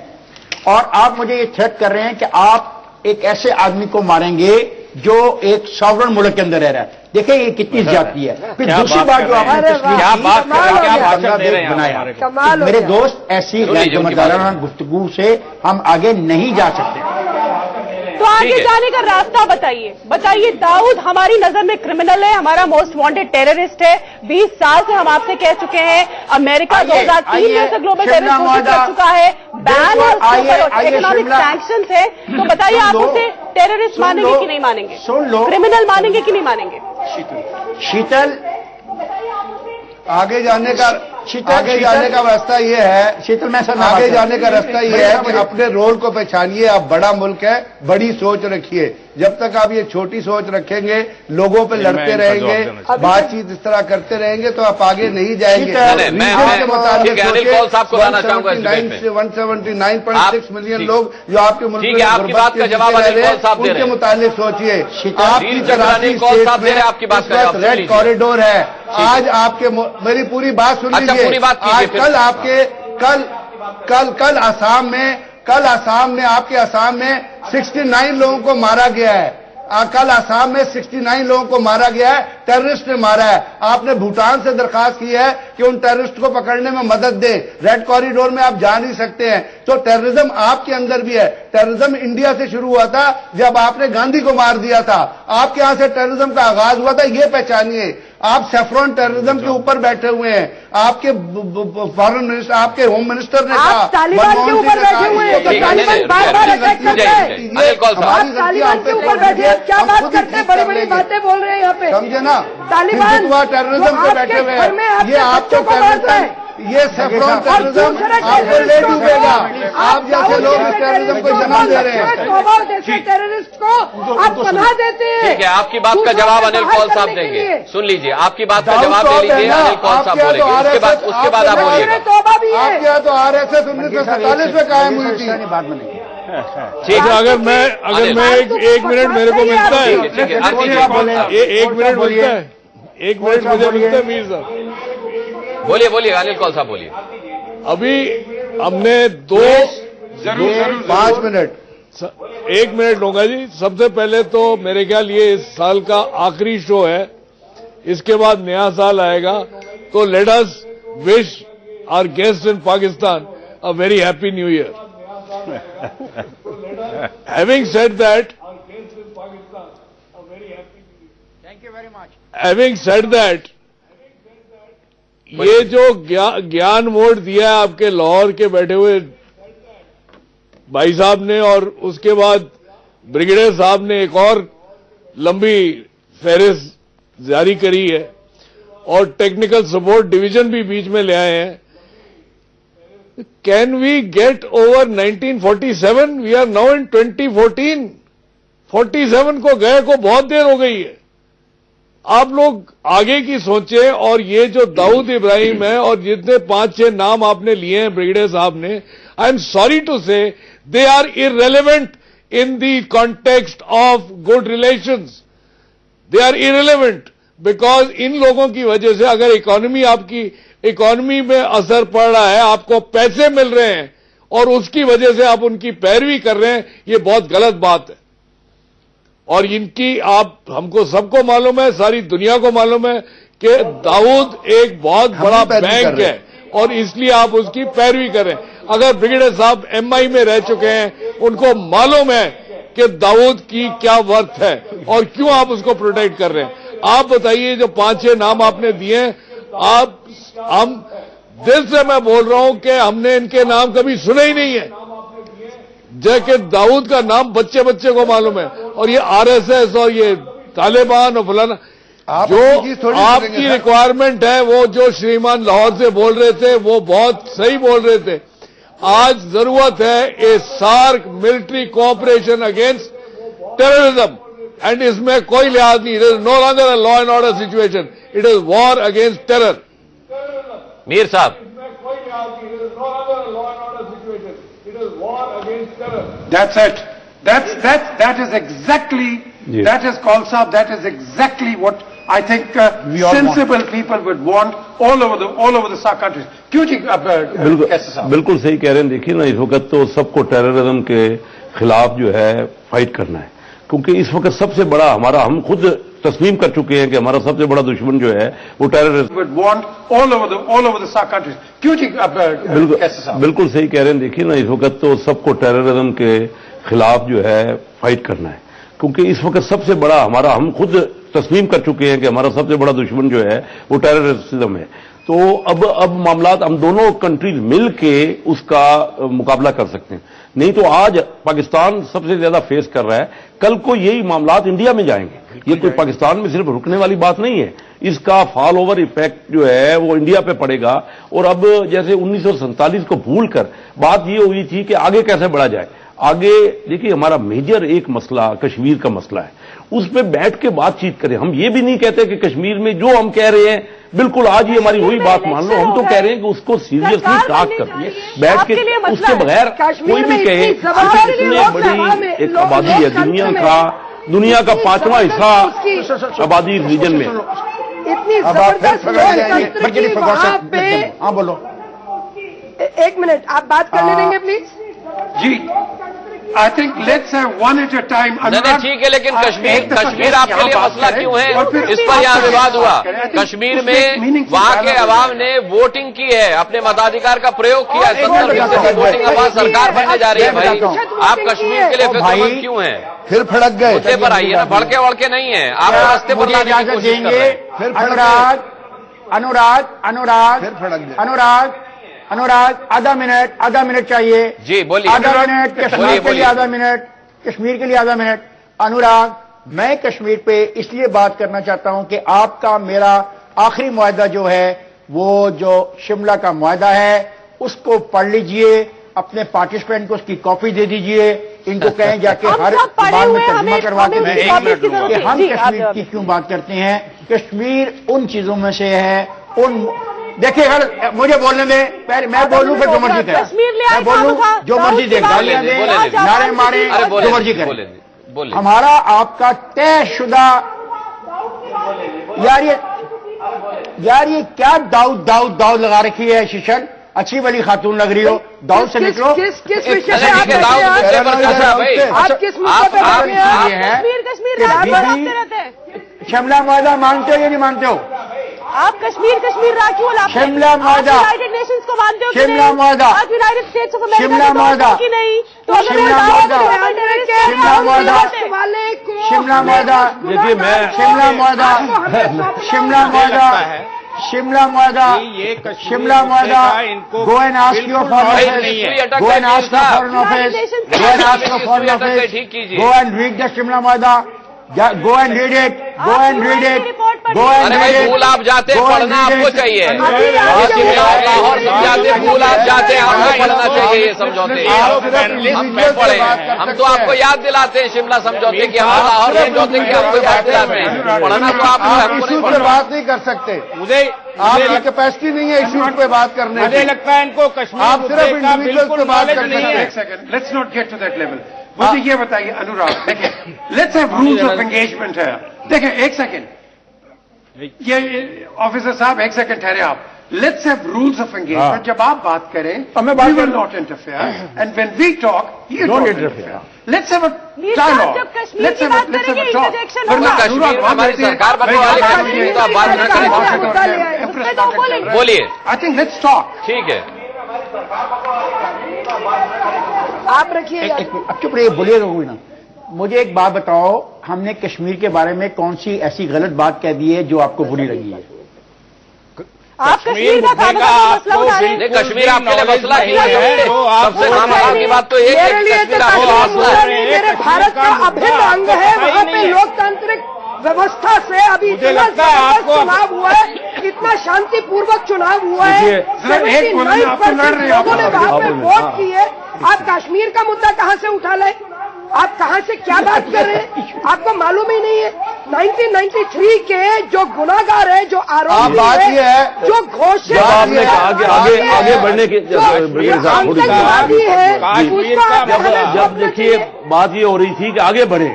और आप मुझे ये थ्रेट कर रहे हैं कि आप एक ऐसे आदमी को मारेंगे जो एक सॉवरन मुल्क के अंदर रह रहा है, देखिए ये कितनी ज्यादती है। फिर दूसरी बात जो आपने बनाया, मेरे दोस्त, ऐसी गैरजिम्मेदाराना गुफ्तगू से हम आगे नहीं जा सकते। तो आगे जाने का रास्ता बताइए। दाऊद हमारी नजर में क्रिमिनल है, हमारा मोस्ट वांटेड टेररिस्ट है। 20 साल से हम आपसे कह चुके हैं, अमेरिका 2003 में से ग्लोबल टेररिस्ट घोषित कर चुका है, बैन है, इकोनॉमिक सैंक्शंस है। तो बताइए, आप उसे टेररिस्ट मानेंगे कि नहीं मानेंगे? सुन लो, क्रिमिनल मानेंगे कि नहीं मानेंगे? शीतल, आगे जाने का रास्ता ये है, शीतल मैं सर आगे जाने का रास्ता ये है कि अपने रोल को पहचानिए। आप बड़ा मुल्क है, बड़ी सोच रखिए। जब तक आप ये छोटी सोच रखेंगे, लोगों पे लड़ते रहेंगे, बातचीत इस तरह करते रहेंगे, तो आप आगे नहीं जाएंगे। के मुताबिक 179.6 मिलियन लोग जो आपके मुल्क में उनके मुताबिक सोचिए। आपकी कराची स्टेट में रेड कॉरिडोर है। आज आपके, मेरी पूरी बात सुन लीजिए। आज कल आसाम में आपके आसाम में 69 लोगों को मारा गया है। कल आसाम में 69 लोगों को मारा गया है, टेररिस्ट ने मारा है। आपने भूटान से दरखास्त की है कि उन टेररिस्ट को पकड़ने में मदद दें। रेड कॉरिडोर में आप जा नहीं सकते हैं। तो टेररिज्म आपके अंदर भी है। टेररिज्म इंडिया से शुरू हुआ था जब आपने गांधी को मार दिया था। आपके यहां से टेररिज्म का आगाज हुआ था, ये पहचानिए। आप सेफ्रॉन टेररिज्म के ऊपर बैठे हुए हैं। आपके फॉरेन मिनिस्टर, आपके होम मिनिस्टर ने कहा, तालिबान के ऊपर बैठे हुए हैं, तो तालिबान बार-बार अटैक करते हैं। आप तालिबान के ऊपर बैठे हैं, क्या बात करते हैं? बड़ी-बड़ी बातें बोल रहे हैं यहाँ पे, समझे ना? तालिबान टेररिज्म पे बैठे हुए हैं, ये आपको टेररिज्म, ये सेफ्रॉन टेररिज्म आपको ले डूबेगा। आप जैसे लोग इस टेररिज्म को जन्म दे रहे हैं। टेररिस्ट को आप पनाह देते हैं। ठीक है, आपकी बात का जवाब अनिल कौल साहब देंगे। सुन लीजिए, आपकी बात का जवाब दे लीजिए, अनिल कौल साहब बोलेंगे। उसके बाद आप बोलिएगा। आपके यहाँ तो RSS 1947 में कायम हुई थी। ठीक है, अगर मैं एक मिनट मेरे को मिलता है, एक मिनट मिलता है, एक मिनट मुझे मिलता है मीर साहब। बोलिए अनिल कौल साहब बोलिए। अभी हमने 5 मिनट, 1 मिनट लूंगा जी। सबसे पहले तो मेरे ख्याल ये इस साल का आखिरी शो है, इसके बाद नया साल आएगा। तो let us wish our guest in Pakistan a very happy new year. Having said that, having said that, ये जो ज्ञान वोट दिया है आपके लाहौर के बैठे हुए भाई साहब ने, और उसके बाद ब्रिगेडियर साहब ने एक और लंबी फहरिस्त जारी करी है, और टेक्निकल सपोर्ट डिवीजन भी बीच में ले आए हैं। Can we get over 1947? We are now in 2014। 47 को गए को बहुत देर हो गई है। आप लोग आगे की सोचें। और ये जो दाऊद इब्राहिम है और जितने 5-6 नाम आपने लिए हैं ब्रिगेडियर साहब ने, I am sorry to say they are irrelevant in the context of good relations. They are irrelevant, because इन लोगों की वजह से अगर आपकी इकोनॉमी में असर पड़ रहा है, आपको पैसे मिल रहे हैं और उसकी वजह से आप उनकी पैरवी कर रहे हैं, ये बहुत गलत बात है। और इनकी हमको सबको मालूम है, सारी दुनिया को मालूम है कि दाऊद एक बहुत बड़ा बैंक है और इसलिए आप उसकी पैरवी करें। अगर ब्रिगेडियर साहब MI में रह चुके हैं, उनको मालूम है कि दाऊद की क्या वर्थ है और क्यों आप उसको प्रोटेक्ट कर रहे हैं। आप बताइए, जो 5-6 नाम आपने दिए, हम दिल से मैं बोल रहा हूं कि हमने इनके नाम कभी सुने ही नहीं है। जैसे दाऊद का नाम बच्चे बच्चे को मालूम है, और ये RSS और ये तालिबान और फलाना, जो आपकी रिक्वायरमेंट है, वो जो श्रीमान लाहौर से बोल रहे थे वो बहुत सही बोल रहे थे। आज जरूरत है a SAARC military cooperation against terrorism, and इसमें कोई लिहाज नहीं। It is no longer a law and order situation, it is war against terror. Mir साहब, That's it. That is exactly. Yes. That is called, sir. That is exactly what I think sensible people would want all over the SAARC countries. क्यों जी? बिल्कुल सही कह रहे हैं। देखिए ना, इस वक्त तो सबको टेररिज्म के खिलाफ जो है फाइट करना है, क्योंकि इस वक्त सबसे बड़ा हम खुद तस्लीम कर चुके हैं कि हमारा सबसे बड़ा दुश्मन जो है वो terrorism. would want all over the SAARC countries. क्यों जी? बिल्कुल सही कह रहे हैं। देखिए ना, इस वक्त तो सबको टेररिज्म के खिलाफ जो है फाइट करना है, क्योंकि इस वक्त सबसे बड़ा हम खुद तस्लीम कर चुके हैं कि हमारा सबसे बड़ा दुश्मन जो है वो टेररिज्म है। तो अब मामलात हम दोनों कंट्रीज मिल के उसका मुकाबला कर सकते हैं। नहीं तो आज पाकिस्तान सबसे ज्यादा फेस कर रहा है, कल को यही मामलात इंडिया में जाएंगे। ये कोई पाकिस्तान में सिर्फ रुकने वाली बात नहीं है, इसका फॉल ओवर इफेक्ट जो है वो इंडिया पे पड़ेगा। और अब जैसे 1947 को भूलकर बात ये हुई थी कि आगे कैसे बढ़ा जाए। आगे देखिए, हमारा मेजर एक मसला कश्मीर का मसला है, उस पर बैठ के बातचीत करें। हम ये भी नहीं कहते कि कश्मीर में जो हम कह रहे हैं बिल्कुल आज ही हमारी वही बात मान लो, हम तो कह रहे हैं कि उसको सीरियसली टाक करिए बैठ के, उसके बगैर कोई भी कहे इतनी बड़ी एक आबादी है, दुनिया का 5वां हिस्सा आबादी इस रीजन में। इतनी जबरदस्त हाँ बोलो, एक मिनट आप बात करने देंगे प्लीज जी। I think let's have one at a time. नहीं ठीक है, लेकिन कश्मीर आपके लिए मसला क्यों है, इस पर यहाँ विवाद हुआ। कश्मीर में वहाँ के अवाम ने वोटिंग की है, अपने मताधिकार का प्रयोग किया है। 70% वोटिंग अब सरकार बनने जा रही है। भाई आप कश्मीर के लिए फिक्रमंद क्यों हैं? फिर फड़क गए, मुद्दे पर आइए ना, भड़के वड़के नहीं है, आप रास्ते पर लाने की कोशिश कर रहे हैं। अनुराग आधा मिनट चाहिए जी, बोलिए। आधा मिनट कश्मीर के लिए, आधा मिनट कश्मीर के लिए, आधा मिनट। अनुराग, मैं कश्मीर पे इसलिए बात करना चाहता हूं कि आपका मेरा आखिरी मुआहदा जो है, वो जो शिमला का मुआहदा है, उसको पढ़ लीजिए, अपने पार्टिसिपेंट को उसकी कॉपी दे दीजिए, इनको कहें जाके हर बात में तर्जुमा करवा के कि हम कश्मीर की क्यों बात करते हैं। कश्मीर उन चीजों में से है, देखिए अगर मुझे बोलने दें, मैं बोलूं फिर जो मर्जी करें, मैं बोलूं जो मर्जी देख नारे मारे जो मर्जी करें। हमारा आपका तयशुदा यार ये क्या दाऊद लगा रखी है शीशन, अच्छी वाली खातून लग रही हो, दाऊद से निकलो। किस विषय से आप किस मुद्दे पे शिमला मुआहदा मानते हो या नहीं मानते हो? आप कश्मीर रहा क्यों लाते? शिमला मुआहदा, यूनाइटेड नेशंस को मानते हो कि शिमला मुआहदा, आप United States of America Shimla मुआहदा की नहीं, तो शिमला मुआहदा, शिमला मुआहदा, देखिए मैं शिमला मुआहदा go and ask your foreign affairs, go and read the Shimla मुआहदा, go and read it, अरे भाई भूल आप जाते, पढ़ना आपको चाहिए। लाहौर समझाते, भूल आप जाते, आपको पढ़ना चाहिए ये समझौते। हम पढ़े, हम तो आपको याद दिलाते हैं शिमला समझौते की, हम लाहौर समझौते की आपको याद दिलाते हैं। पढ़ना तो आप इशू पे बात नहीं कर सकते, आपकी कैपेसिटी नहीं है इशू पे बात करने की। मुझे लगता है इनको कश्मीर आप सिर्फ इंडिविजुअल्स पे बात कर सकते हैं। एक second, let's not get to that level. मुझे ये बताइए अनुराग, देखिए let's have rules of engagement है। देखें एक सेकेंड, ये ऑफिसर साहब एक सेकेंड ठहरे आप। Let's have rules of engagement. जब आप बात करें we will not interfere and when we talk you don't interfere. Let's have a dialogue, let's have a talk. Kashmir हमारी सरकार बनने वाली कश्मीर तो आप बात न करें, बोलिए। I think let's talk. ठीक है, आप रखिए, चुप रहिए, बोलिए कोई ना। मुझे एक बात बताओ, हमने कश्मीर के बारे में कौन सी ऐसी गलत बात कह दी है जो आपको बुरी लगी है? आप कश्मीर का मसला उठा रहे हैं। कश्मीर आपके लिए मसला क्या है? सबसे खामखा की बात तो ये है कि कश्मीर आपका मसला है। मेरे भारत का अभिन्न अंग है, वहाँ पे लोकतांत्रिक व्यवस्था से अभी इतना चुनाव हुआ है, इतना शांतिपूर्वक चुनाव हुआ है, 79% लोगों ने वहाँ पे वोट किए। आप कश्मीर का मुद्दा कहाँ से उठा लाए? आप कहाँ से क्या बात कर रहे हैं? आपको मालूम ही नहीं है 1993 के जो गुनाहगार है, जो आरोपी है, जो घोषित आगे बढ़ने की आतंकवादी है, जब देखिए बात ये हो रही थी कि आगे बढ़े,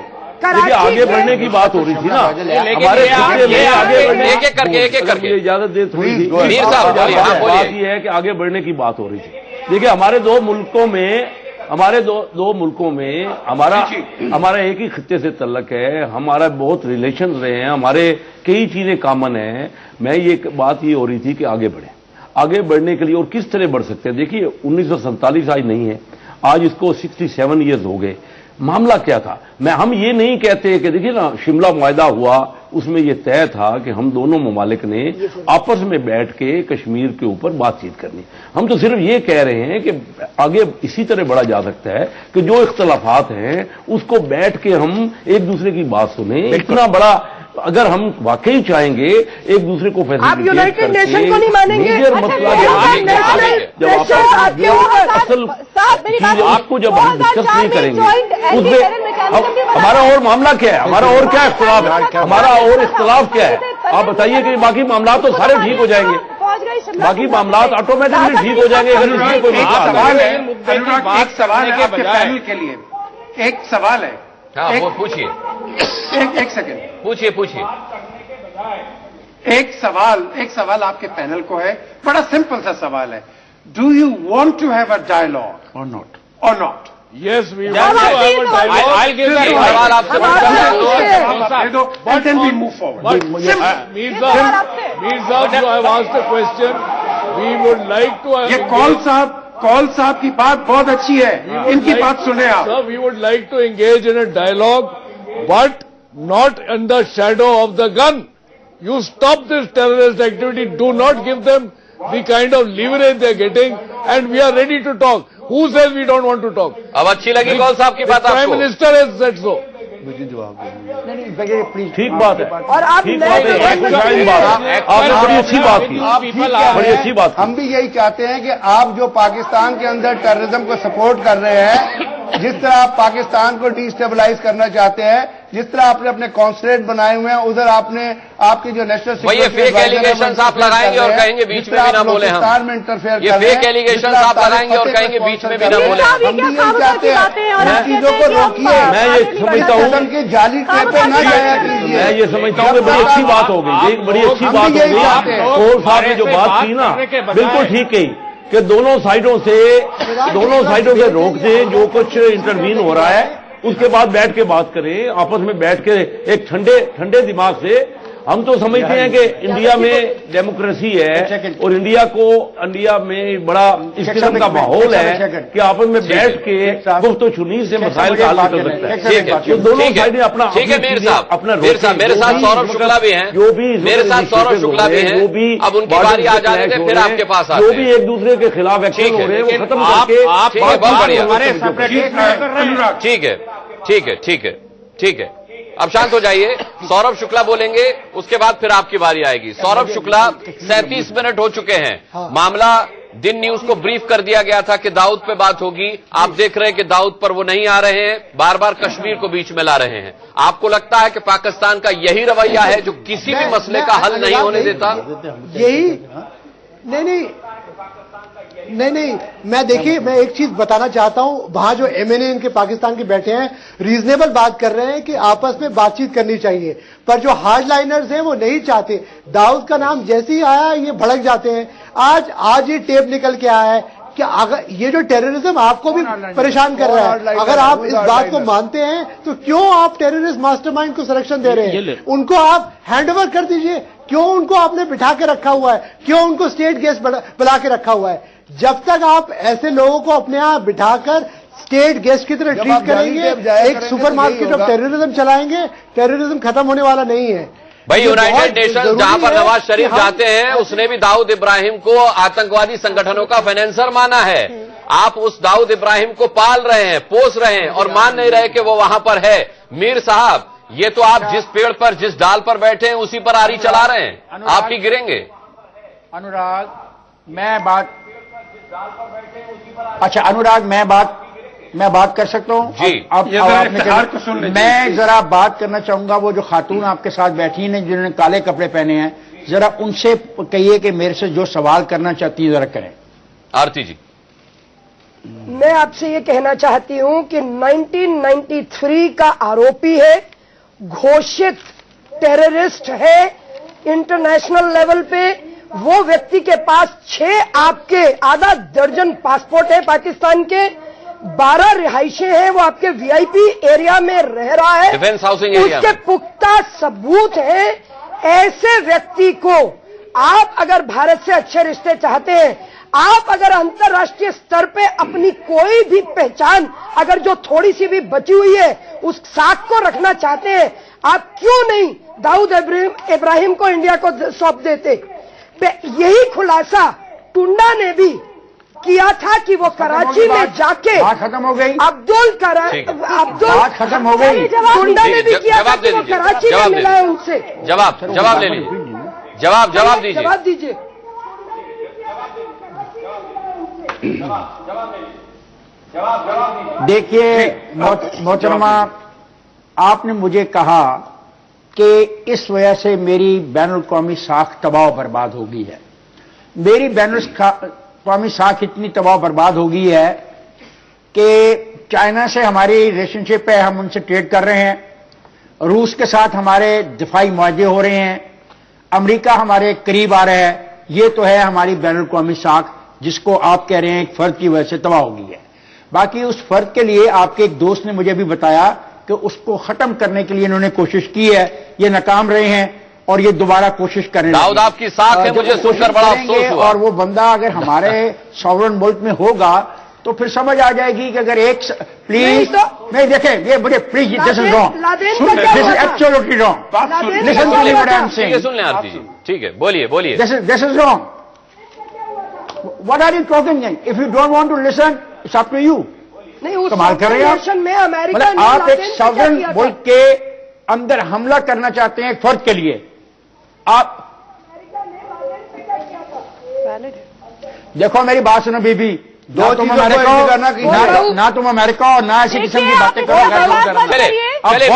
देखिए आगे बढ़ने की बात हो रही थी ना हमारे खिते में, आगे बढ़ने एक एक करके इजाजत दे थोड़ी सी। बात ये है कि आगे बढ़ने की बात हो रही थी। देखिए हमारे दो मुल्कों में हमारा एक ही खिते से तल्लक है, हमारा बहुत रिलेशन रहे हैं, हमारे कई चीजें कॉमन हैं। मैं ये बात ये हो रही थी कि आगे बढ़ने के लिए और किस तरह बढ़ सकते हैं। देखिए 1947 आज नहीं है, आज इसको 67 ईयर्स हो गए। मामला क्या था? हम ये नहीं कहते कि देखिए ना शिमला मुआहदा हुआ, उसमें यह तय था कि हम दोनों ममालिक ने आपस में बैठ के कश्मीर के ऊपर बातचीत करनी। हम तो सिर्फ ये कह रहे हैं कि आगे इसी तरह बढ़ा जा सकता है कि जो इख्तलाफात हैं उसको बैठ के हम एक दूसरे की बात सुने। इतना बड़ा अगर हम वाकई चाहेंगे एक दूसरे को फैसला, आप यूनाइटेड नेशन को नहीं मानेंगे? आपको जब हम डिस्कस नहीं करेंगे उसमें हमारा और मामला क्या है, हमारा और क्या इख्तलाफ है, हमारा और इख्तलाफ क्या है? आप बताइए कि बाकी मामला तो सारे ठीक हो जाएंगे, बाकी मामला ऑटोमेटिकली ठीक हो जाएंगे अगर इसमें कोई सवाल है। एक सवाल है आपके पैनल के लिए, एक सवाल है। वो पूछिए, एक सेकेंड, पूछिए। एक सवाल आपके पैनल को है, बड़ा सिंपल सा सवाल है। Do you want to have a dialogue or not? Yes, we want to have a dialogue. I'll give that सवाल आपसे and then we move forward. Mirza, you have asked a question. We would like to have. ये कौल साहब की बात बहुत अच्छी है, इनकी बात सुने आप। Sir, we would like to engage in a dialogue, but not in the shadow of the gun. You stop this terrorist activity. Do not give them the kind of leverage they are getting, and we are ready to talk. Who says we don't want to talk? अब अच्छी लगी कौन साहब की बात आपको? Prime Minister has said so. ठीक बात है, और आप आपने बड़ी अच्छी बात की, बड़ी अच्छी बात की। हम भी यही चाहते हैं कि आप जो पाकिस्तान के अंदर टेररिज्म को सपोर्ट कर रहे हैं, जिस तरह आप पाकिस्तान को डिस्टेबलाइज करना चाहते हैं, जिस तरह आपने अपने कॉन्सुलेट बनाए हुए हैं, उधर आपने आपके जो नेशनल सिक्योरिटी फेक एलिगेशन आप लगाएंगे और कहेंगे बीच में भी ना बोले। हम ये फेक एलिगेशन आप लगाएंगे और कहेंगे बीच में भी ना बोले। हम भी यही चाहते हैं चीजों को रोकिए। मैं ये समझता हूँ कि जाली टेपे न जाया कीजिए। मैं ये समझता हूँ कि बड़ी अच्छी बात हो गई, एक बड़ी अच्छी बात हो गई। कौल साहब ने जो बात की ना बिल्कुल ठीक कही कि दोनों साइडों से रोक दें जो कुछ इंटरवीन हो रहा है, उसके बाद बैठ के बात करें, आपस में बैठ के एक ठंडे दिमाग से। हम तो समझते हैं कि इंडिया में डेमोक्रेसी है और इंडिया में बड़ा इस किस्म का माहौल है कि आपस में बैठ के गुफ्तगू चुनी से मसाइल का हल कर सकता है। ठीक है, तो दोनों साइडें अपना अपना मेरे साथ सौरभ शुक्ला भी हैं, जो भी मेरे साथ सौरभ शुक्ला भी हैं, जो भी अब उनकी बारी आ जाने दे, फिर आपके पास आते हैं। जो भी एक दूसरे के खिलाफ एक्शन हो रहे हैं वो खत्म करके बहुत बढ़िया। ठीक है, अब शांत हो जाइए। सौरभ शुक्ला बोलेंगे, उसके बाद फिर आपकी बारी आएगी। सौरभ शुक्ला, 37 मिनट हो चुके हैं। मामला दिन न्यूज को ब्रीफ कर दिया गया था कि दाऊद पे बात होगी। आप देख रहे हैं कि दाऊद पर वो नहीं आ रहे हैं, बार बार कश्मीर को बीच में ला रहे हैं। आपको लगता है कि पाकिस्तान का यही रवैया है जो किसी भी मसले का हल नहीं होने देता? यही नहीं, नहीं, मैं देखिए, मैं एक चीज बताना चाहता हूं, वहां जो एमएनए इनके पाकिस्तान के बैठे हैं रीजनेबल बात कर रहे हैं कि आपस में बातचीत करनी चाहिए, पर जो हार्डलाइनर्स हैं वो नहीं चाहते। दाऊद का नाम जैसे ही आया ये भड़क जाते हैं। आज ये टेप निकल के आया है कि अगर ये जो टेररिज्म आपको भी परेशान कर रहा है, अगर आप इस बात को मानते हैं तो क्यों आप टेररिस्ट मास्टरमाइंड को संरक्षण दे रहे हैं? उनको आप हैंडओवर कर दीजिए। क्यों उनको आपने बिठा के रखा हुआ है? क्यों उनको स्टेट गेस्ट बुला के रखा हुआ है? जब तक आप ऐसे लोगों को अपने यहाँ बिठाकर स्टेट गेस्ट की तरह ट्रीट करेंगे, एक सुपर मार्केट ऑफ टेररिज्म चलाएंगे, टेररिज्म खत्म होने वाला नहीं है। भाई यूनाइटेड नेशन जहां पर नवाज शरीफ जाते हैं उसने भी दाऊद इब्राहिम को आतंकवादी संगठनों का फाइनेंसर माना है। आप उस दाऊद इब्राहिम को पाल रहे हैं, पोस रहे हैं और मान नहीं रहे कि वो वहां पर है। मीर साहब, ये तो आप जिस पेड़ पर, जिस डाल पर बैठे हैं उसी पर आरी चला रहे हैं, आप ही गिरेंगे। अनुराग, अच्छा अनुराग, मैं बात कर सकता हूं जी? अब आपने मैं जरा बात करना चाहूंगा, वो जो खातून आपके साथ बैठी हैं जिन्होंने काले कपड़े पहने हैं, जरा उनसे कहिए कि मेरे से जो सवाल करना चाहती है जरा करें। आरती जी, मैं आपसे ये कहना चाहती हूं कि 1993 का आरोपी है, घोषित टेररिस्ट है इंटरनेशनल लेवल पे। वो व्यक्ति के पास 6 आपके आधा दर्जन पासपोर्ट है पाकिस्तान के, 12 रिहाइशें हैं, वो आपके वीआईपी एरिया में रह रहा है, डिफेंस हाउसिंग एरिया उसके पुख्ता सबूत हैं। ऐसे व्यक्ति को आप अगर भारत से अच्छे रिश्ते चाहते हैं, आप अगर अंतर्राष्ट्रीय स्तर पे अपनी कोई भी पहचान अगर जो थोड़ी सी भी बची हुई है उस साख को रखना चाहते हैं, आप क्यों नहीं दाऊद इब्राहिम को इंडिया को सौंप देते? यही खुलासा टुंडा ने भी किया था कि वो कराची में जाके खत्म हो गई, अब्दुल खत्म हो गई, टुंडा ने भी किया था कि वो कराची में मिला है उनसे। जवाब ले लीजिए, जवाब दीजिए। देखिए मोहतरमा, आपने मुझे कहा कि इस वजह से मेरी बैनुल-अक़वामी साख तबाह बर्बाद हो गई है। मेरी बैनुल-अक़वामी साख इतनी तबाह बर्बाद हो गई है कि चाइना से हमारी रिलेशनशिप है, हम उनसे ट्रेड कर रहे हैं, रूस के साथ हमारे दिफाई मुआहदे हो रहे हैं, अमेरिका हमारे करीब आ रहा है। ये तो है हमारी बैनुल-अक़वामी साख जिसको आप कह रहे हैं एक फर्द की वजह से तबाह हो गई है। बाकी उस फर्द के लिए आपके एक दोस्त ने मुझे भी बताया कि उसको खत्म करने के लिए इन्होंने कोशिश की है, ये नाकाम रहे हैं और ये दोबारा कोशिश करें। दाऊद आपकी साख है, मुझे सुनकर बड़ा अफसोस हुआ। और वो बंदा अगर हमारे सॉवरन मुल्क में होगा तो फिर समझ आ जाएगी कि अगर एक प्लीज नहीं देखें, ये मुझे please this is wrong, this is absolutely wrong, listen to me what I am saying. सुन लें आरती जी, ठीक है, बोलिए। This is wrong. What are you talking? If you don't want to listen, it's up to you. नहीं, कमाल कर रहे हैं आप। मतलब आप एक सॉवरन मुल्क के अंदर हमला करना चाहते हैं एक फर्द के लिए। आप देखो, मेरी बात सुनो बीबी, ना तुम अमेरिका और ना ऐसी किस्म की बातें करो। चलिए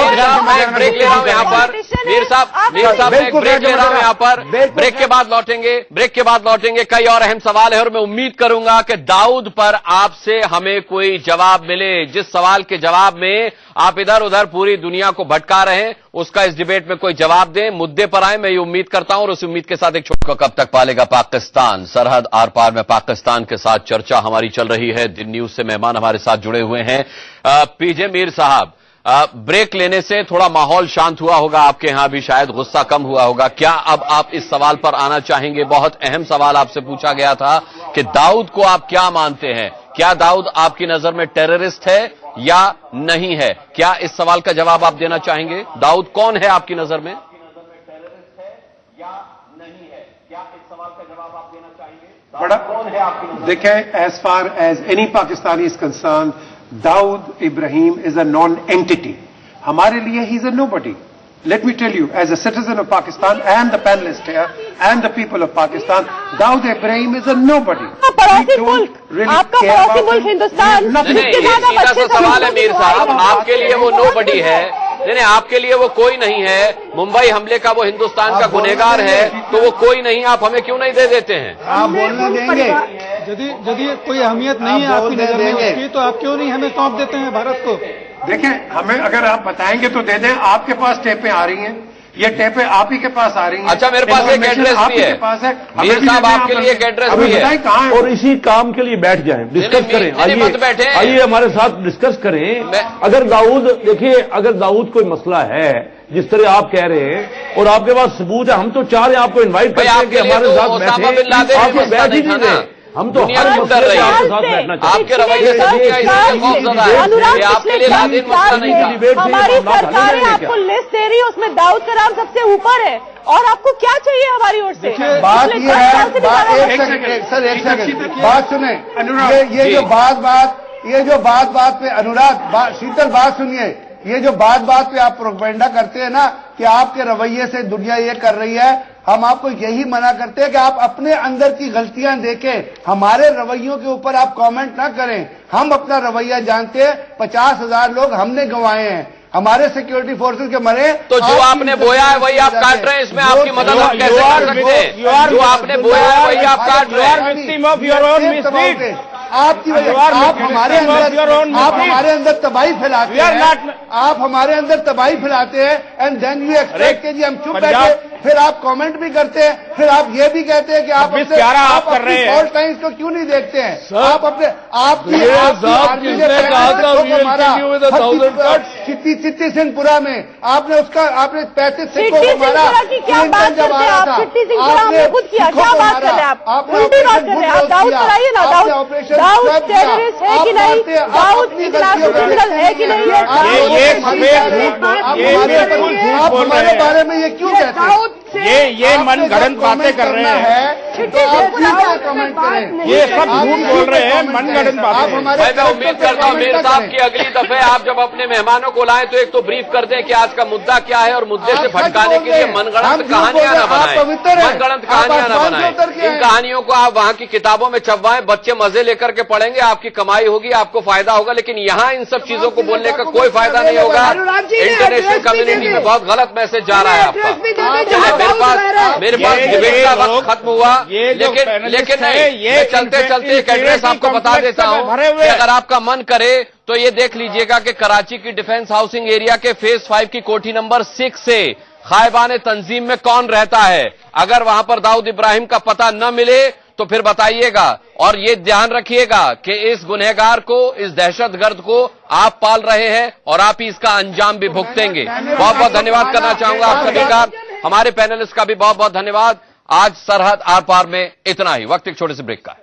मैं ब्रेक ले रहा हूं यहाँ पर। मीर साहब मैं ब्रेक ले रहा हूं यहाँ पर। ब्रेक के बाद लौटेंगे। कई और अहम सवाल है और मैं उम्मीद करूंगा कि दाऊद पर आपसे हमें कोई जवाब मिले। जिस सवाल के जवाब में आप इधर उधर पूरी दुनिया को भटका रहे हैं, उसका इस डिबेट में कोई जवाब दें, मुद्दे पर आए, मैं ये उम्मीद करता हूं। और उस उम्मीद के साथ एक छोटा कब तक पालेगा पाकिस्तान, सरहद आर पार में पाकिस्तान के साथ चर्चा हमारी चल रही है। दिन न्यूज से मेहमान हमारे साथ जुड़े हुए हैं। पीजे मीर साहब, ब्रेक लेने से थोड़ा माहौल शांत हुआ होगा आपके यहां भी, शायद गुस्सा कम हुआ होगा। क्या अब आप इस सवाल पर आना चाहेंगे? बहुत अहम सवाल आपसे पूछा गया था कि दाऊद को आप क्या मानते हैं? क्या दाऊद आपकी नजर में टेररिस्ट है या नहीं है? क्या इस सवाल का जवाब आप देना चाहेंगे? दाऊद कौन है आपकी नजर में? देखें, as far as any Pakistani is concerned, Dawood Ibrahim is a non entity. हमारे लिए he is a nobody. Let me tell you, as a citizen of Pakistan and the panelists here and the people of Pakistan, Dawood Ibrahim is a nobody. पड़ोसी मुल्क, आपका पड़ोसी मुल्क हिंदुस्तान, सीधा सा सवाल है मीर साहब, आपके लिए वो नोबडी है नहीं, आपके लिए वो कोई नहीं है। मुंबई हमले का वो हिंदुस्तान का गुनहगार है, तो वो कोई नहीं, आप हमें क्यों नहीं दे देते हैं? आप बोलने देंगे? यदि कोई अहमियत नहीं है आपकी नजर में उसकी, तो आप क्यों नहीं हमें सौंप देते हैं भारत को? देखें, हमें अगर आप बताएंगे तो दे दें। आपके पास टेपें आ रही हैं, ये टेपें आप ही के पास आ रही हैं। अच्छा, मेरे पास एक एड्रेस भी है, पास है मीर साहब, आपके लिए एक एड्रेस भी है। कहाँ है? और इसी काम के लिए बैठ जाएं, डिस्कस करें। आइए हमारे साथ डिस्कस करें। अगर दाऊद, देखिए, अगर दाऊद कोई मसला है जिस तरह आप कह रहे हैं और आपके पास सबूत है, हम तो चाह रहे हैं आपको इन्वाइट करते हैं कि हमारे साथ बैठे। आप बैठ ही नहीं रहे, हम तो हर मसले आपके साथ बैठना चाहते हैं। आपके रवैये से आपके लिए लादेन मसला नहीं था। हमारी सरकार आपको लिस्ट दे रही है, उसमें दाऊद का नाम सबसे ऊपर है, और आपको क्या चाहिए हमारी ओर से? बात ये है, सर एक सेकंड बात सुने। ये जो बात पे अनुराग, शीतल बात सुनिए, ये जो बात पे आप प्रोपेगेंडा करते हैं ना कि आपके रवैये से दुनिया ये कर रही है, हम आपको यही मना करते हैं कि आप अपने अंदर की गलतियां देखें, हमारे रवैयों के ऊपर आप कमेंट ना करें। हम अपना रवैया जानते हैं, 50,000 लोग हमने गंवाए हैं, हमारे सिक्योरिटी फोर्सेस के मरे। तो जो आपने बोया है वही आप काट रहे हैं, इसमें आपकी मदद हम कैसे कर सकते हैं? जो आपने बोया है वही आप काट रहे हैं। आपकी वजह आप हमारे अंदर तबाही फैलाते हैं, आप हमारे अंदर तबाही फैलाते हैं एंड देन यू एक्सपेक्ट के जी हम चुप बैठे, फिर आप कमेंट भी करते हैं, फिर आप ये भी कहते हैं कि आप अपने फॉल्ट लाइन्स को क्यों नहीं देखते हैं? आप अपने चिट्टी सिंहपुरा में आपने 35 सिखों को मारा। जब आ रहा था आपने खुद किया, क्या बात कर रहे हैं आप? उल्टी बात कर रहे हैं आप। दाऊद कराइए ना, दाऊद टेररिस्ट है कि नहीं? दाऊद क्रिमिनल है कि नहीं? आप हमारे बारे में ये क्यों कहते हैं? ये मनगढ़ंत बातें कर रहे हैं, ये सब झूठ बोल रहे हैं, मनगढ़ंत बातें। मैं उम्मीद करता हूँ मीर साहब की अगली दफे आप जब अपने मेहमानों को लाएं तो एक तो ब्रीफ कर दें कि आज का मुद्दा क्या है, और मुद्दे से भटकाने के लिए मनगढ़ंत कहानियां न बनाएं, मनगढ़ंत कहानियां न बनाएं। इन कहानियों को आप वहां की किताबों में छपवाएं, बच्चे मजे लेकर के पढ़ेंगे, आपकी कमाई होगी, आपको फायदा होगा। लेकिन यहाँ इन सब चीजों को बोलने का कोई फायदा नहीं होगा। इंटरनेशनल कम्युनिटी में बहुत गलत मैसेज जा रहा है आपका। मेरे पास डिबेट का वक्त खत्म हुआ, लेकिन नहीं, मैं चलते एक एड्रेस आपको बता देता हूं कि अगर आपका मन करे तो ये देख लीजिएगा कि कराची की डिफेंस हाउसिंग एरिया के फेज 5 की कोठी नंबर 6 से खाइबान तंजीम में कौन रहता है। अगर वहां पर दाऊद इब्राहिम का पता न मिले तो फिर बताइएगा, और ये ध्यान रखिएगा कि इस गुनहगार को, इस दहशतगर्द को आप पाल रहे हैं और आप ही इसका अंजाम भी भुगतेंगे। बहुत बहुत धन्यवाद करना चाहूंगा आप सभी का, हमारे पैनलिस्ट का भी बहुत बहुत धन्यवाद। आज सरहद आर पार में इतना ही। वक्त एक छोटे से ब्रेक का है।